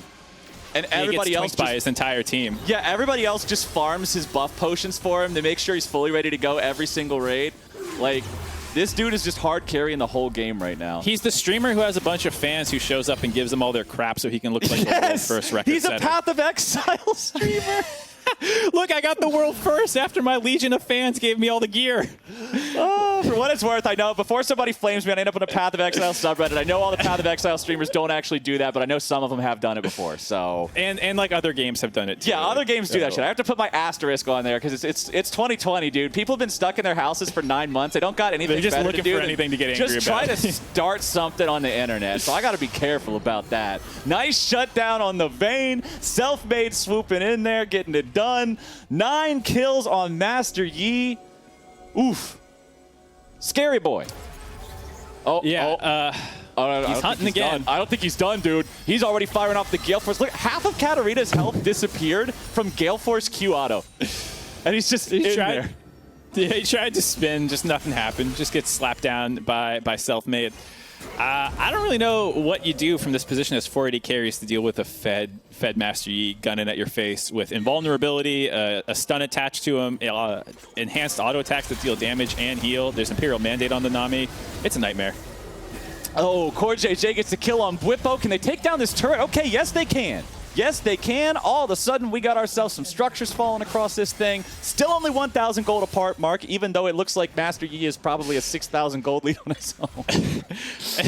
And everybody
he gets
else
twinked by his entire team.
Yeah, everybody else just farms his buff potions for him to make sure he's fully ready to go every single raid. Like, this dude is just hard carrying the whole game right now.
He's the streamer who has a bunch of fans who shows up and gives them all their crap so he can look like the world first record
He's
setter.
a Path of Exile streamer.
Look, I got the world first after my legion of fans gave me all the gear.
Oh, for what it's worth, I know before somebody flames me, I end up on a Path of Exile subreddit. I know all the Path of Exile streamers don't actually do that, but I know some of them have done it before. So
And like other games have done it too.
yeah, other games do that shit. I have to put my asterisk on there because it's 2020, dude. People have been stuck in their houses for 9 months. They don't got anything.
They're just
better
looking
to do
for
than
anything to get angry
just try
about.
to start something on the internet. So I got to be careful about that. Nice shutdown on the Vayne. Selfmade swooping in there, getting it done. 9 kills on Master Yi. Oof. Scary boy. Oh,
Yeah.
Oh,
He's hunting again.
I don't think he's done, dude. He's already firing off the Gale Force. Look, half of Katarina's health disappeared from Gale Force Q auto. And he's just in there.
Yeah, he tried to spin, just nothing happened. Just gets slapped down by Selfmade. I don't really know what you do from this position as 480 carries to deal with a Fed Master Yi gunning at your face with invulnerability, a stun attached to him, enhanced auto attacks that deal damage and heal. There's Imperial Mandate on the Nami. It's a nightmare.
Oh, CoreJJ gets the kill on Bwipo. Can they take down this turret? Okay, yes, they can. Yes, they can. All of a sudden, we got ourselves some structures falling across this thing. Still only 1,000 gold apart, Mark, even though it looks like Master Yi is probably a 6,000 gold lead on his own.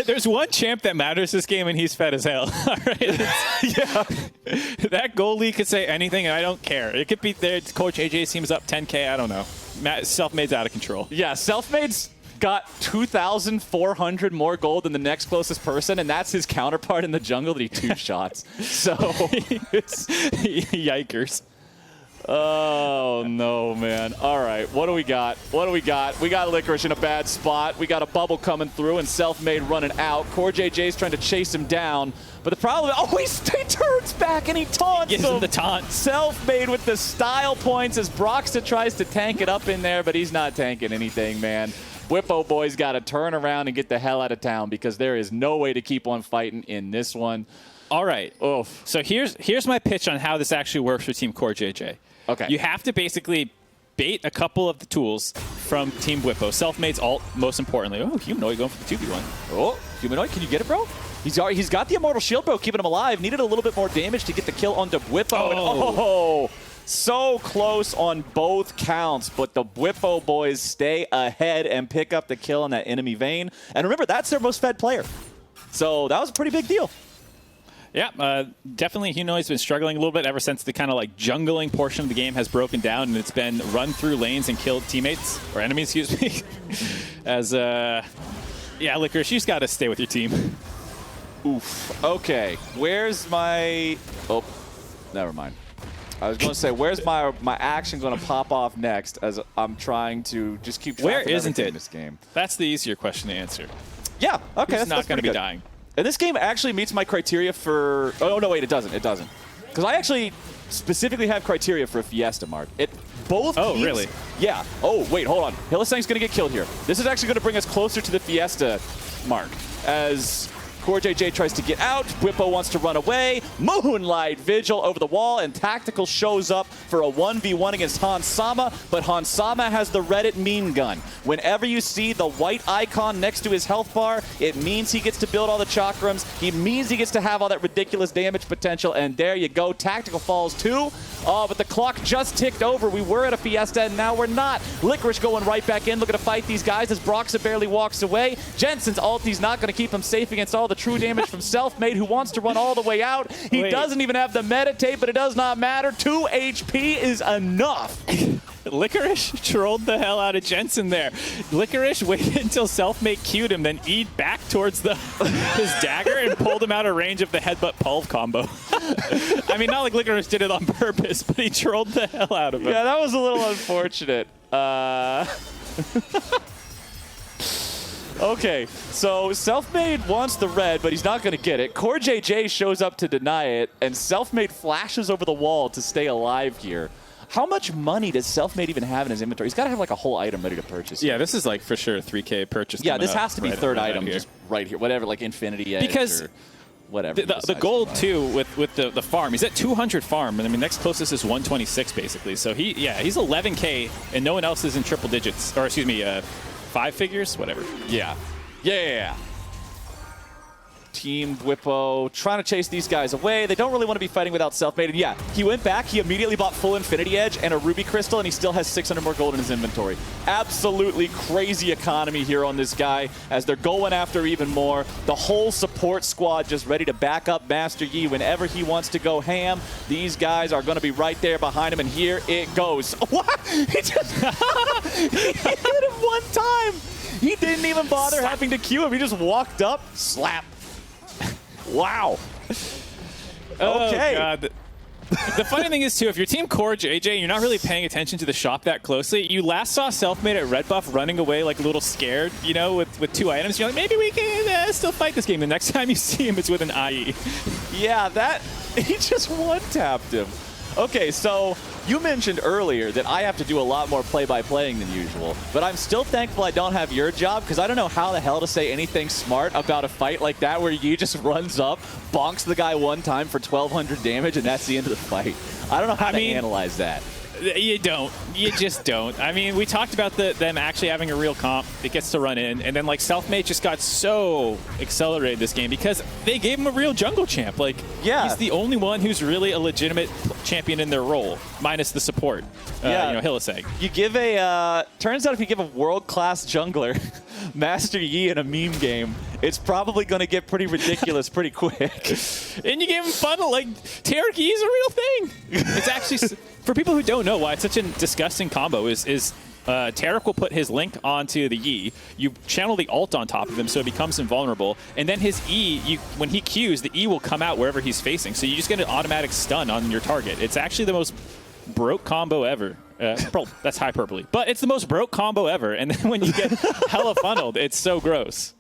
There's one champ that matters this game, and he's fed as hell. All right? Yeah. That gold lead could say anything, and I don't care. It could be there. CoreJJ team's up 10K. I don't know. Self-made's out of control.
Yeah, Self-made's got 2,400 more gold than the next closest person, and that's his counterpart in the jungle that he two-shots. So,
yikers.
Oh, no, man. All right, what do we got? What do we got? We got Licorice in a bad spot. We got a bubble coming through and Self-Made running out. CoreJJ's trying to chase him down. But the problem, he turns back and he taunts
Gives him the taunt.
Self-Made with the style points as Broxta tries to tank it up in there, but he's not tanking anything, man. Bwipo boys got to turn around and get the hell out of town because there is no way to keep on fighting in this one.
All right.
Oof.
So here's my pitch on how this actually works for Team CoreJJ.
Okay.
You have to basically bait a couple of the tools from Team Bwipo. Self-Made's ult, most importantly. Oh, Humanoid going for the 2v1.
Oh, Humanoid, can you get it, bro? He's got the Immortal Shield, bro, keeping him alive. Needed a little bit more damage to get the kill onto Bwipo. So close on both counts, but the Bwipo boys stay ahead and pick up the kill on that enemy vein. And remember, that's their most fed player. So that was a pretty big deal.
Yeah, definitely Humanoid's been struggling a little bit ever since the kind of like jungling portion of the game has broken down, and it's been run through lanes and killed teammates, or enemies, excuse me. As, yeah, LCKR, she's got to stay with your team.
Oof. Okay, where's my... Oh, never mind. I was going to say, where's my action going to pop off next as I'm trying to just keep track
Where
of
isn't
everything
it?
in this game?
That's the easier question to answer.
Yeah, okay.
It's not going to be dying.
And this game actually meets my criteria for... Oh, no, wait, it doesn't. It doesn't. Because I actually specifically have criteria for a Fiesta, Mark. Both teams,
really?
Yeah. Oh, wait, hold on. Hylissang's going to get killed here. This is actually going to bring us closer to the Fiesta, Mark, as CoreJJ tries to get out. Bwipo wants to run away. Moonlight Vigil over the wall, and Tactical shows up for a 1v1 against Hans Sama, but Hans Sama has the Reddit meme gun. Whenever you see the white icon next to his health bar, it means he gets to build all the chakrams. He means he gets to have all that ridiculous damage potential, and there you go. Tactical falls too. Oh, but the clock just ticked over. We were at a Fiesta, and now we're not. Licorice going right back in, looking to fight these guys as Broxta barely walks away. Jensen's ulti's not going to keep him safe against all the true damage from Self-Made, who wants to run all the way out. He doesn't even have the meditate, but it does not matter. 2 HP is enough.
Licorice trolled the hell out of Jensen there. Licorice waited until Self-Made Q'd him, then E'd back towards his dagger and pulled him out of range of the headbutt pulve combo. I mean, not like Licorice did it on purpose, but he trolled the hell out of him.
Yeah, that was a little unfortunate. Okay, so Self-Made wants the red, but he's not going to get it. CoreJJ shows up to deny it, and Self-Made flashes over the wall to stay alive here. How much money does Self-Made even have in his inventory? He's got to have like a whole item ready to purchase.
Yeah, this is like for sure a 3K purchase.
Yeah, this has to be third item
here.
just right here. Whatever, like Infinity Edge
because
or whatever.
The gold, too, with the farm. He's at 200 farm, and I mean, next closest is 126, basically. So, he's 11K, and no one else is in triple digits. Or, excuse me, 5 figures? Whatever.
Yeah. Yeah. Team Bwipo trying to chase these guys away. They don't really want to be fighting without Self-Made. And yeah, he went back. He immediately bought full Infinity Edge and a Ruby Crystal, and he still has 600 more gold in his inventory. Absolutely crazy economy here on this guy as they're going after even more. The whole support squad just ready to back up Master Yi whenever he wants to go ham. These guys are going to be right there behind him, and here it goes. What? He just he hit him one time. He didn't even bother having to cue him. He just walked up, slap. Wow. Okay.
Oh, God. The funny thing is, too, if you're Team CoreJJ and you're not really paying attention to the shop that closely, you last saw Self-Made at red buff running away like a little scared, you know, with 2 items. You're like, maybe we can still fight this game. The next time you see him, it's with an IE.
Yeah, he just one-tapped him. Okay, so you mentioned earlier that I have to do a lot more play-by-playing than usual, but I'm still thankful I don't have your job because I don't know how the hell to say anything smart about a fight like that where Yi just runs up, bonks the guy one time for 1,200 damage, and that's the end of the fight. I don't know how to analyze that.
You don't. You just don't. I mean, we talked about them actually having a real comp that gets to run in, and then like Selfmade just got so accelerated this game because they gave him a real jungle champ. Like, he's the only one who's really a legitimate champion in their role, minus the support. You know, Hylissang.
You give turns out if you give a world-class jungler Master Yi in a meme game, it's probably going to get pretty ridiculous pretty quick.
And you gave him fun, like, Tariq Yi is a real thing. It's actually, for people who don't know why it's such a disgusting combo, is Tariq will put his Link onto the Yi, you channel the ult on top of him so it becomes invulnerable, and then his E, when he Qs, the E will come out wherever he's facing, so you just get an automatic stun on your target. It's actually the most broke combo ever. That's hyperbole. But it's the most broke combo ever, and then when you get hella funneled, it's so gross.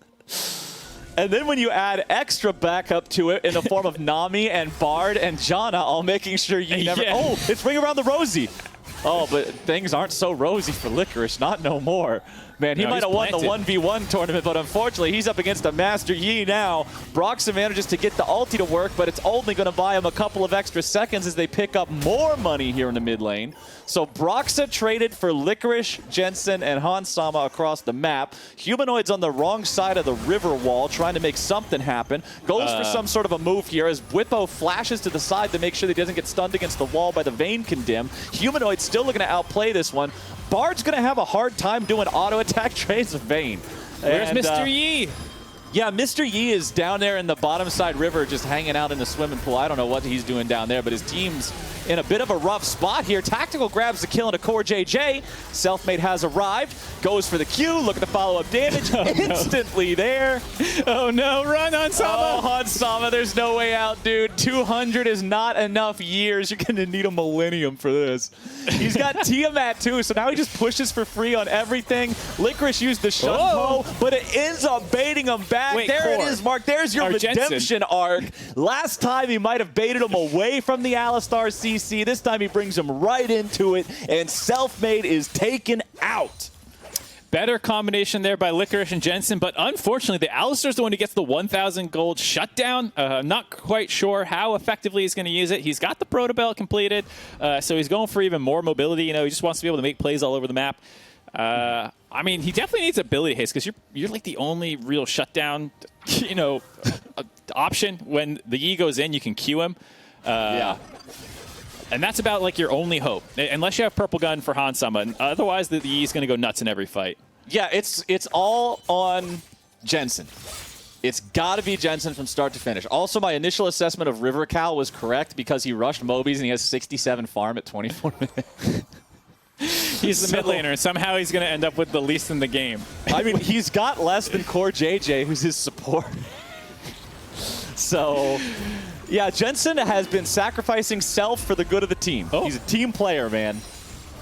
And then when you add extra backup to it in the form of Nami and Bard and Janna, all making sure you never...
Yeah.
Oh, it's Ring Around the Rosy. Oh, but things aren't so rosy for LCKR. Not no more. Man, he might have won the 1v1 tournament, but unfortunately, he's up against a Master Yi now. Broxah manages to get the ulti to work, but it's only going to buy him a couple of extra seconds as they pick up more money here in the mid lane. So Broxah traded for Licorice, Jensen, and Hans Sama across the map. Humanoid's on the wrong side of the river wall, trying to make something happen. Goes for some sort of a move here as Bwipo flashes to the side to make sure that he doesn't get stunned against the wall by the Vayne Condemn. Humanoid's still looking to outplay this one. Bard's going to have a hard time doing auto attack trades with Vayne.
Where's Mr. Yi?
Yeah, Mr. Yi is down there in the bottom side river just hanging out in the swimming pool. I don't know what he's doing down there, but his team's in a bit of a rough spot here. Tactical grabs the kill into CoreJJ. Selfmade has arrived. Goes for the Q. Looking to follow up damage. Instantly there.
Oh no, run on Sama.
Oh, Hans Sama, there's no way out, dude. 200 is not enough years. You're going to need a millennium for this. He's got Tiamat too, so now he just pushes for free on everything. Licorice used the Shunpo, but it ends up baiting him back.
Wait,
there it is, Mark. There's your redemption arc. Last time he might have baited him away from the Alistar CC. This time he brings him right into it, and Selfmade is taken out.
Better combination there by Licorice and Jensen, but unfortunately, the Alistar's the one who gets the 1,000 gold shutdown. Not quite sure how effectively he's going to use it. He's got the Proto Belt completed, so he's going for even more mobility. You know, he just wants to be able to make plays all over the map. I mean, he definitely needs ability haste because you're like the only real shutdown, you know, option. When the E goes in, you can Q him.
Yeah.
And that's about like your only hope, unless you have Purple Gun for Hans Sama. Otherwise, the E is going to go nuts in every fight.
Yeah, it's all on Jensen. It's got to be Jensen from start to finish. Also, my initial assessment of River Cal was correct because he rushed Mobies and he has 67 farm at 24 minutes.
He's the mid laner, and somehow he's going to end up with the least in the game.
I mean, he's got less than CoreJJ, who's his support. So, yeah, Jensen has been sacrificing self for the good of the team.
Oh.
He's a team player, man.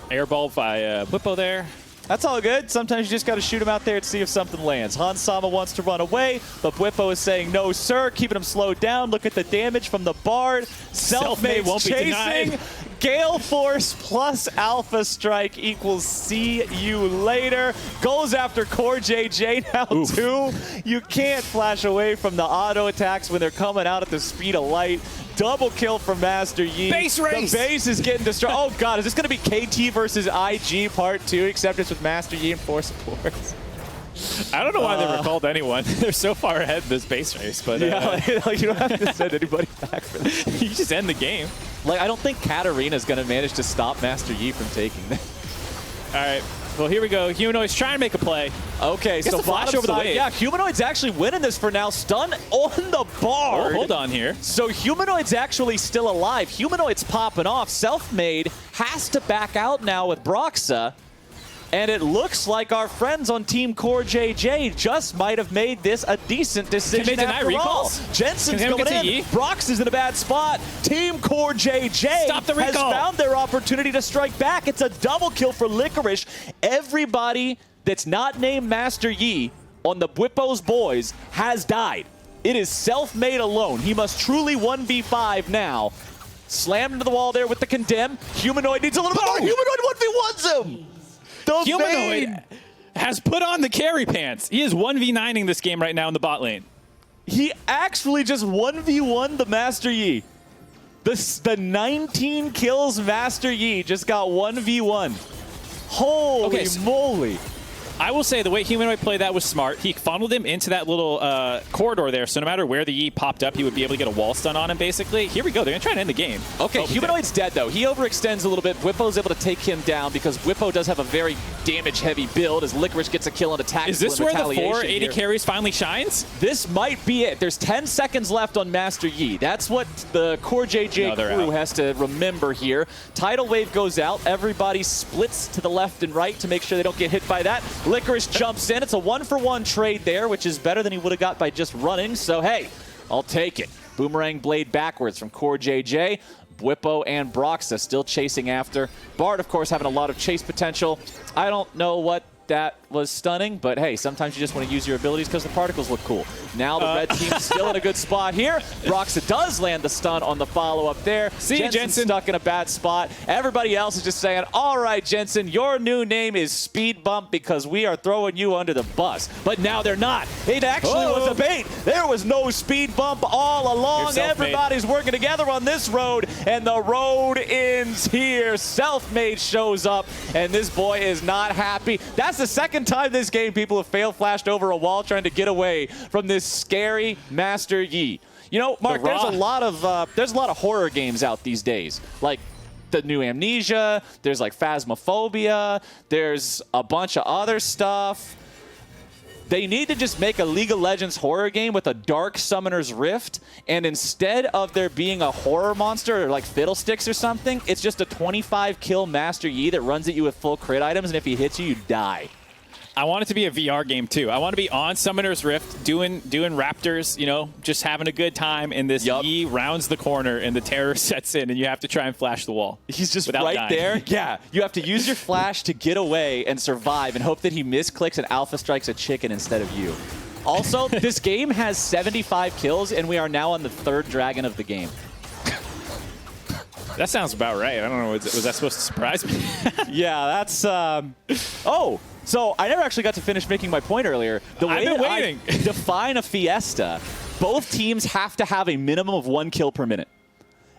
Airball by Bwipo there.
That's all good. Sometimes you just got to shoot him out there and see if something lands. Hans Sama wants to run away, but Bwipo is saying, no, sir, keeping him slowed down. Look at the damage from the Bard. Selfmade
won't be denied.
Gale Force plus Alpha Strike equals see you later. Goes after CoreJJ now, too. You can't flash away from the auto attacks when they're coming out at the speed of light. Double kill from Master Yi.
Base race!
The base is getting destroyed. Oh, God. Is this going to be KT versus IG Part 2, except it's with Master Yi and 4 supports?
I don't know why they recalled anyone. They're so far ahead in this base race. But
yeah, like, you don't have to send anybody back for this.
You just end the game.
Like, I don't think Katarina's going to manage to stop Master Yi from taking this.
All right. Well, here we go. Humanoid's trying to make a play.
Okay, so
flash over the wave.
Yeah, Humanoid's actually winning this for now. Stun on the Bard.
Oh, hold on here.
So Humanoid's actually still alive. Humanoid's popping off. Selfmade has to back out now with Broxah. And it looks like our friends on Team CoreJJ just might have made this a decent decision.
Can they deny recalls?
Jensen's going in. Brox is in a bad spot. Team CoreJJ has found their opportunity to strike back. It's a double kill for Licorice. Everybody that's not named Master Yi on the Bwipo's boys has died. It is Selfmade alone. He must truly 1v5 now. Slammed into the wall there with the Condemn. Humanoid needs a little bit more. Humanoid 1v1s him.
Humanoid has put on the carry pants. He is 1v9ing this game right now in the bot lane.
He actually just 1v1 the Master Yi. The 19 kills Master Yi just got 1v1. Holy moly.
I will say the way Humanoid played that was smart. He funneled him into that little corridor there, so no matter where the Yi popped up, he would be able to get a wall stun on him, basically. Here we go. They're going to try and end the game.
Okay, Humanoid's dead, though. He overextends a little bit. Bwipo's able to take him down because Bwipo does have a very damage-heavy build as LCK gets a kill on attack.
Is this where the 4 AD carries finally shines?
This might be it. There's 10 seconds left on Master Yi. That's what the CoreJJ crew has to remember here. Tidal Wave goes out. Everybody splits to the left and right to make sure they don't get hit by that. LCK jumps in. It's a 1-for-1 trade there, which is better than he would have got by just running. So, hey, I'll take it. Boomerang blade backwards from CoreJJ. Bwipo and Broxa still chasing after. Bard, of course, having a lot of chase potential. I don't know what that was stunning, but hey, sometimes you just want to use your abilities because the particles look cool. Now the red team's still in a good spot here. Broxa does land the stun on the follow-up there.
See you, Jensen.
Stuck in a bad spot. Everybody else is just saying, all right, Jensen, your new name is Speed Bump because we are throwing you under the bus. But now they're not. It actually was a bait. There was no Speed Bump all along. Everybody's working together on this road, and the road ends here. Self-Made shows up, and this boy is not happy. That's the second time this game people have fail flashed over a wall trying to get away from this scary Master Yi. You know, Mark, there's a lot of horror games out these days. Like the new Amnesia, there's like Phasmophobia, there's a bunch of other stuff. They need to just make a League of Legends horror game with a Dark Summoner's Rift, and instead of there being a horror monster or like Fiddlesticks or something, it's just a 25-kill Master Yi that runs at you with full crit items, and if he hits you, you die.
I want it to be a VR game, too. I want to be on Summoner's Rift, doing Raptors, you know, just having a good time, and this Yi rounds the corner, and the terror sets in, and you have to try and flash the wall.
He's just right there. Yeah, you have to use your flash to get away and survive and hope that he misclicks and alpha strikes a chicken instead of you. Also, this game has 75 kills, and we are now on the 3rd dragon of the game.
That sounds about right. I don't know. Was that supposed to surprise me?
Yeah, that's... Oh! So I never actually got to finish making my point earlier. The way that I define a fiesta, both teams have to have a minimum of 1 kill per minute.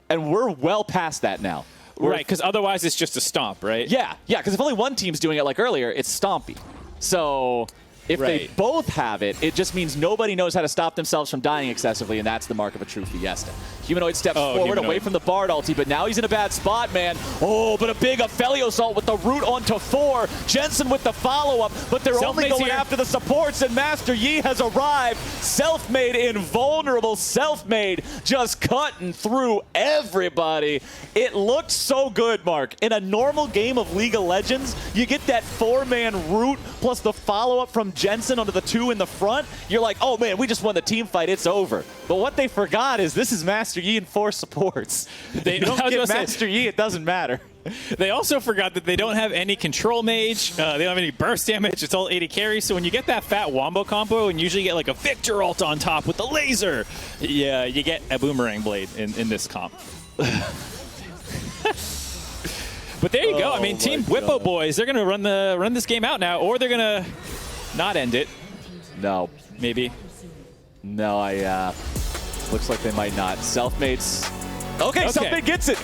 And we're well past that now.
Right, because otherwise it's just a stomp, right?
Yeah, because if only one team's doing it like earlier, it's stompy. So if they both have it, it just means nobody knows how to stop themselves from dying excessively, and that's the mark of a true fiesta. Humanoid steps forward away from the Bard ulti, but now he's in a bad spot, man. Oh, but a big Aphelios ult with the root onto 4. Jensen with the follow-up, but they're only going after the supports, and Master Yi has arrived. Self-Made invulnerable. Self-Made just cutting through everybody. It looked so good, Mark. In a normal game of League of Legends, you get that 4-man root plus the follow-up from Jensen onto the 2 in the front. You're like, oh man, we just won the team fight. It's over. But what they forgot is this is Master Yi and 4 supports. They don't get Master Yi, it doesn't matter.
They also forgot that they don't have any control mage. They don't have any burst damage. It's all 80 carries. So when you get that fat wombo combo and usually get like a Victor ult on top with the laser, yeah, you get a boomerang blade in this comp. But there you go. I mean, Team Bwipo boys, they're gonna run this game out now, or they're gonna not end it.
No,
maybe.
No, looks like they might not. Self-Made's okay. Self-Made gets it.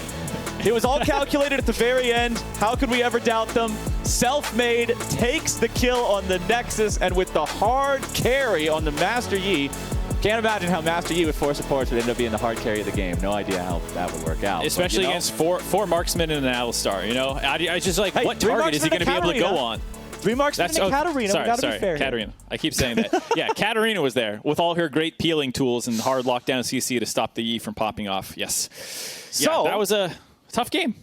It was all calculated at the very end. How could we ever doubt them? Self-Made takes the kill on the Nexus, and with the hard carry on the Master Yi, can't imagine how Master Yi with 4 supports would end up being the hard carry of the game. No idea how that would work out.
Especially against four marksmen and an Alistar, you know? I just like, what target is he going to be able to go on?
3 marksmen and Katarina.
Sorry, Katarina. I keep saying that. Yeah, Katarina was there with all her great peeling tools and hard lockdown CC to stop the Yi from popping off. Yes. So that was a tough game.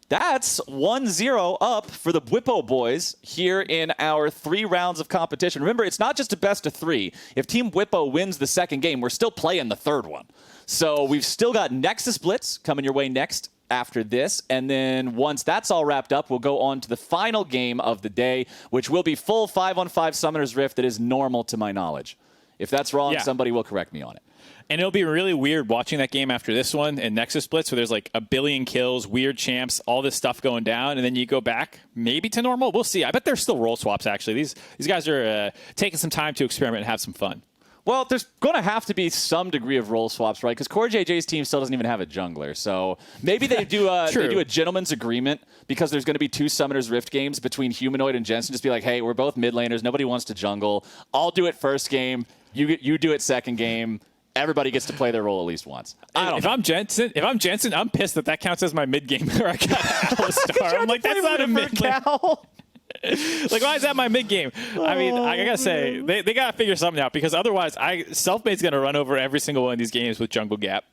That's 1-0 up for the Bwipo boys here in our 3 rounds of competition. Remember, it's not just a best of 3. If Team Bwipo wins the second game, we're still playing the third one. So we've still got Nexus Blitz coming your way next after this. And then once that's all wrapped up, we'll go on to the final game of the day, which will be full 5-on-5 Summoner's Rift that is normal to my knowledge. If that's wrong, somebody will correct me on it.
And it'll be really weird watching that game after this one and Nexus Blitz, where there's like a billion kills, weird champs, all this stuff going down, and then you go back maybe to normal. We'll see. I bet there's still role swaps, actually. These guys are taking some time to experiment and have some fun.
Well, there's going to have to be some degree of role swaps, right? Because CoreJJ's team still doesn't even have a jungler. So maybe they do a gentleman's agreement because there's going to be 2 Summoner's Rift games between Humanoid and Jensen. Just be like, hey, we're both mid laners. Nobody wants to jungle. I'll do it first game. You do it second game. Everybody gets to play their role at least once.
If I'm Jensen, I'm pissed that counts as my mid game where I got Alistar. I'm like, that's not a mid lane. Like, why is that my mid game? I mean, I gotta say, they gotta figure something out because otherwise, Selfmade's gonna run over every single one of these games with jungle gap.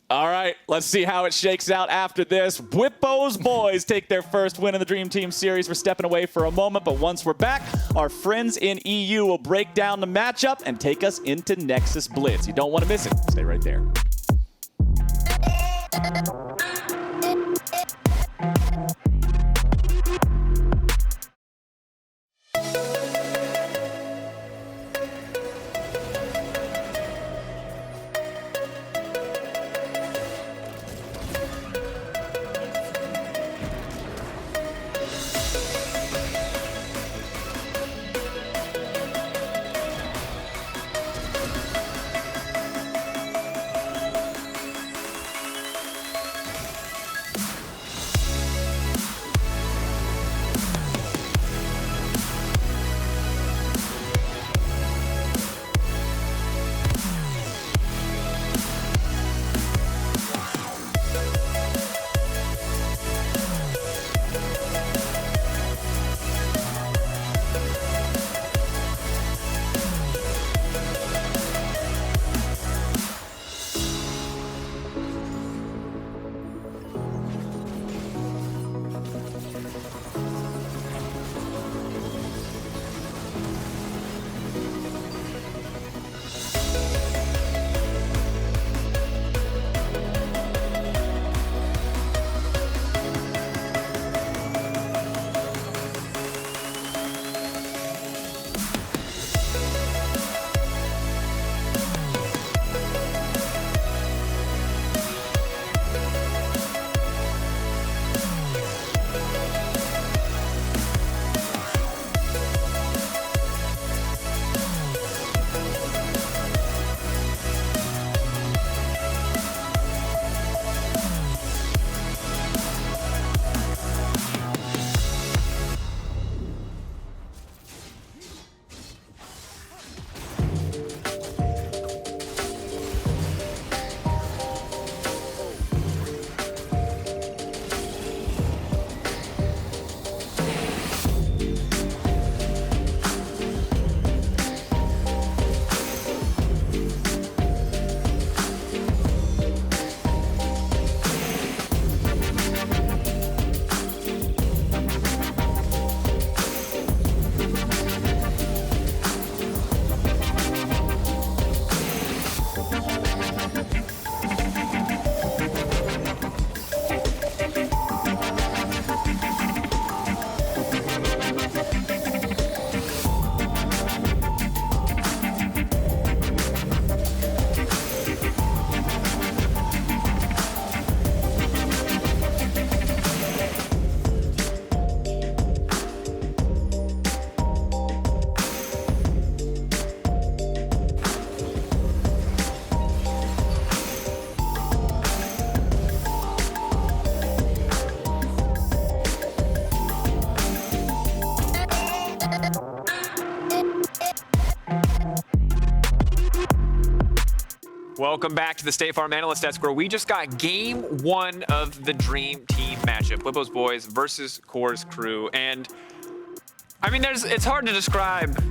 All right, let's see how it shakes out after this. Bwipo's boys take their first win in the Dream Team Series. We're stepping away for a moment, but once we're back, our friends in EU will break down the matchup and take us into Nexus Blitz. You don't want to miss it. Stay right there.
Welcome back to the State Farm Analyst Desk, where we just got game 1 of the Dream Team matchup. Bwipo's boys versus Core's crew. And I mean, it's hard to describe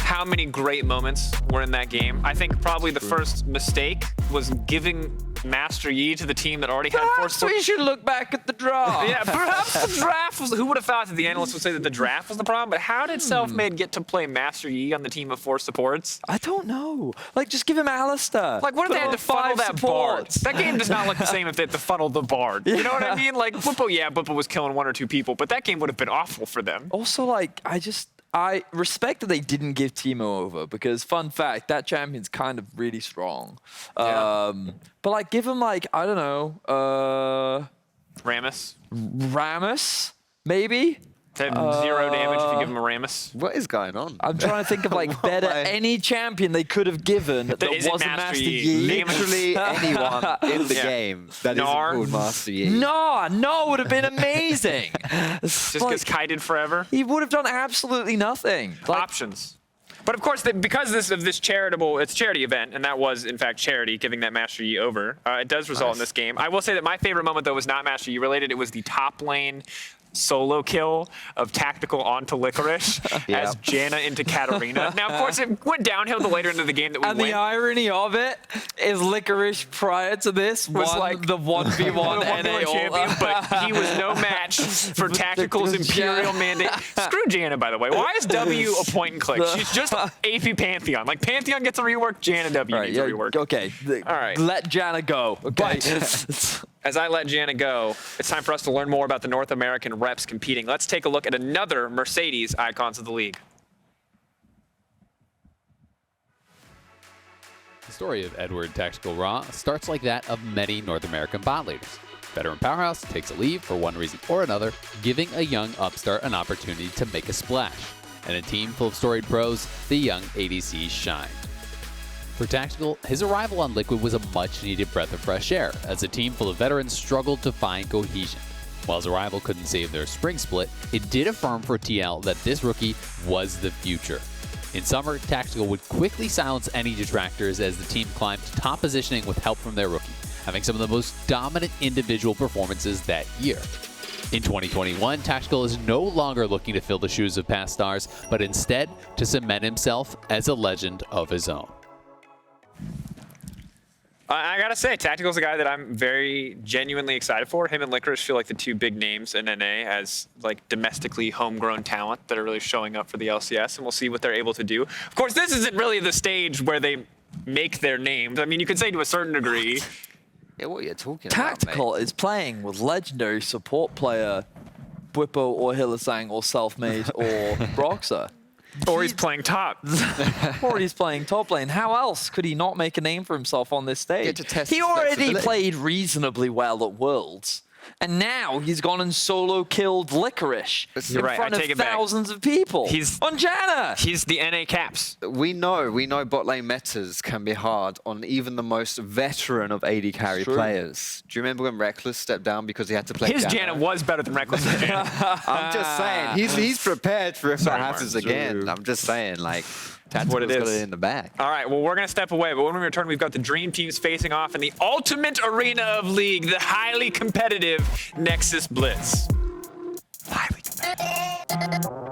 how many great moments were in that game. I think probably the first mistake was giving Master Yi to the team that already had forced.
We should look back at the draft.
Yeah, perhaps the draft was. Who would have thought that the analysts would say that the draft was the problem? But how did Selfmade get to play Master Yi on the team of 4 supports?
I don't know. Like, just give him Alistar.
Like, what if they had to funnel that Bard?
supports?
That game does not look the same if they had to funnel the Bard. You know what I mean? Like, Bwipo was killing 1 or 2 people, but that game would have been awful for them.
Also, like, I respect that they didn't give Teemo over because, fun fact, that champion's kind of really strong.
Yeah.
But, like, give him, like, I don't know,
Rammus?
Rammus, maybe?
To have 0 damage if you give him a Rammus.
What is going on?
I'm trying to think of like better any champion they could have given that
isn't
wasn't
Master
Master
Yi.
Yi.
Literally anyone in the game that isn't
Gnar.
called Master Yi.
No, would have been amazing.
Just because Kai did forever.
He would have done absolutely nothing. Like,
Options. But of course, because of this charitable, it's a charity event, and that was in fact charity, giving that Master Yi over. It does result in this game. I will say that my favorite moment though was not Master Yi related. It was the top lane solo kill of Tactical onto Licorice as Janna into Katarina. Now, of course, it went downhill the later into the game that we
and
went.
the irony of it is Licorice prior to this was
like
the 1v1 NA
champion, but he was no match for Tactical's Imperial mandate. Screw Janna, by the way. Why is W a point and click? She's just AP Pantheon. Like, Pantheon gets a rework, Janna W needs a rework.
Okay.
All right.
Let Janna go. Okay.
But as I let Janna go, it's time for us to learn more about the North American reps competing. Let's take a look at another Mercedes Icons of the League.
The story of Edward Tactical Raw starts like that of many North American bot leaders. Veteran Powerhouse takes a leave for one reason or another, giving a young upstart an opportunity to make a splash. And a team full of storied pros, the young ADCs shine. For Tactical, his arrival on Liquid was a much-needed breath of fresh air, as a team full of veterans struggled to find cohesion. While his arrival couldn't save their spring split, it did affirm for TL that this rookie was the future. In summer, Tactical would quickly silence any detractors as the team climbed to top positioning with help from their rookie, having some of the most dominant individual performances that year. In 2021, Tactical is no longer looking to fill the shoes of past stars, but instead to cement himself as a legend of his own.
I gotta say, Tactical's a guy that I'm very genuinely excited for. Him and Licorice feel like the two big names in NA as like domestically homegrown talent that are really showing up for the LCS, and we'll see what they're able to do. Of course, this isn't really the stage where they make their names. I mean, you could say to a certain degree.
Yeah, what are you talking
Tactical
about, mate?
is playing with legendary support player Bwipo or Hylissang or Selfmade or Broxer.
Or he's playing top.
Or he's playing top lane. How else could he not make a name for himself on this stage?
Get to test
He
his
already
flexibility.
played reasonably well at Worlds. And now he's gone and solo killed Licorice
You're
in
right,
front
I
of
take it back.
thousands of people.
He's
on Janna.
He's the NA Caps.
We know bot lane metas can be hard on even the most veteran of AD carry players. Do you remember when Reckless stepped down because he had to play
His Janna was better than Reckless's Janna.
I'm just saying, he's prepared for if that happens again. I'm just saying, like, Tactical's got it in the bag.
All right, well, we're going to step away, but when we return, we've got the dream teams facing off in the ultimate arena of League, the highly competitive Nexus Blitz. Highly competitive.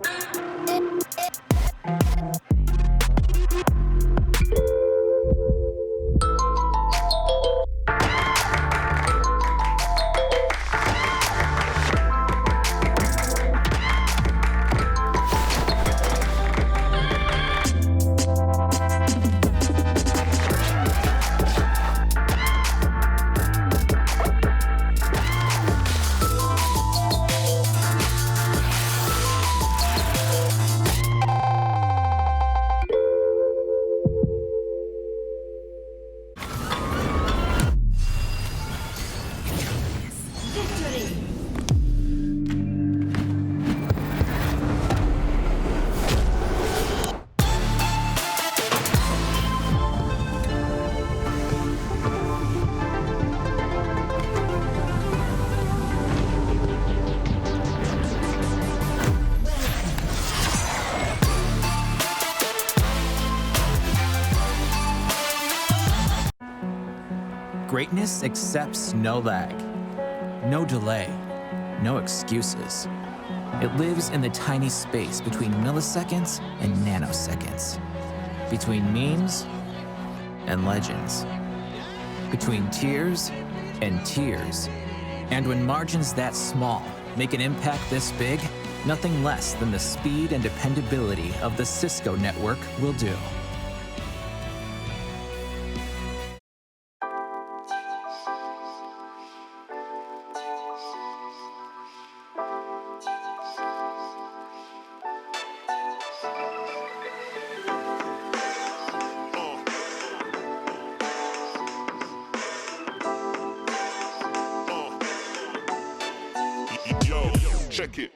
Greatness accepts no lag, no delay, no excuses. It lives in the tiny space between milliseconds and nanoseconds, between memes and legends, between tears and tears. And when margins that small make an impact this big, nothing less than the speed and dependability of the Cisco network will do.
Yo, check it.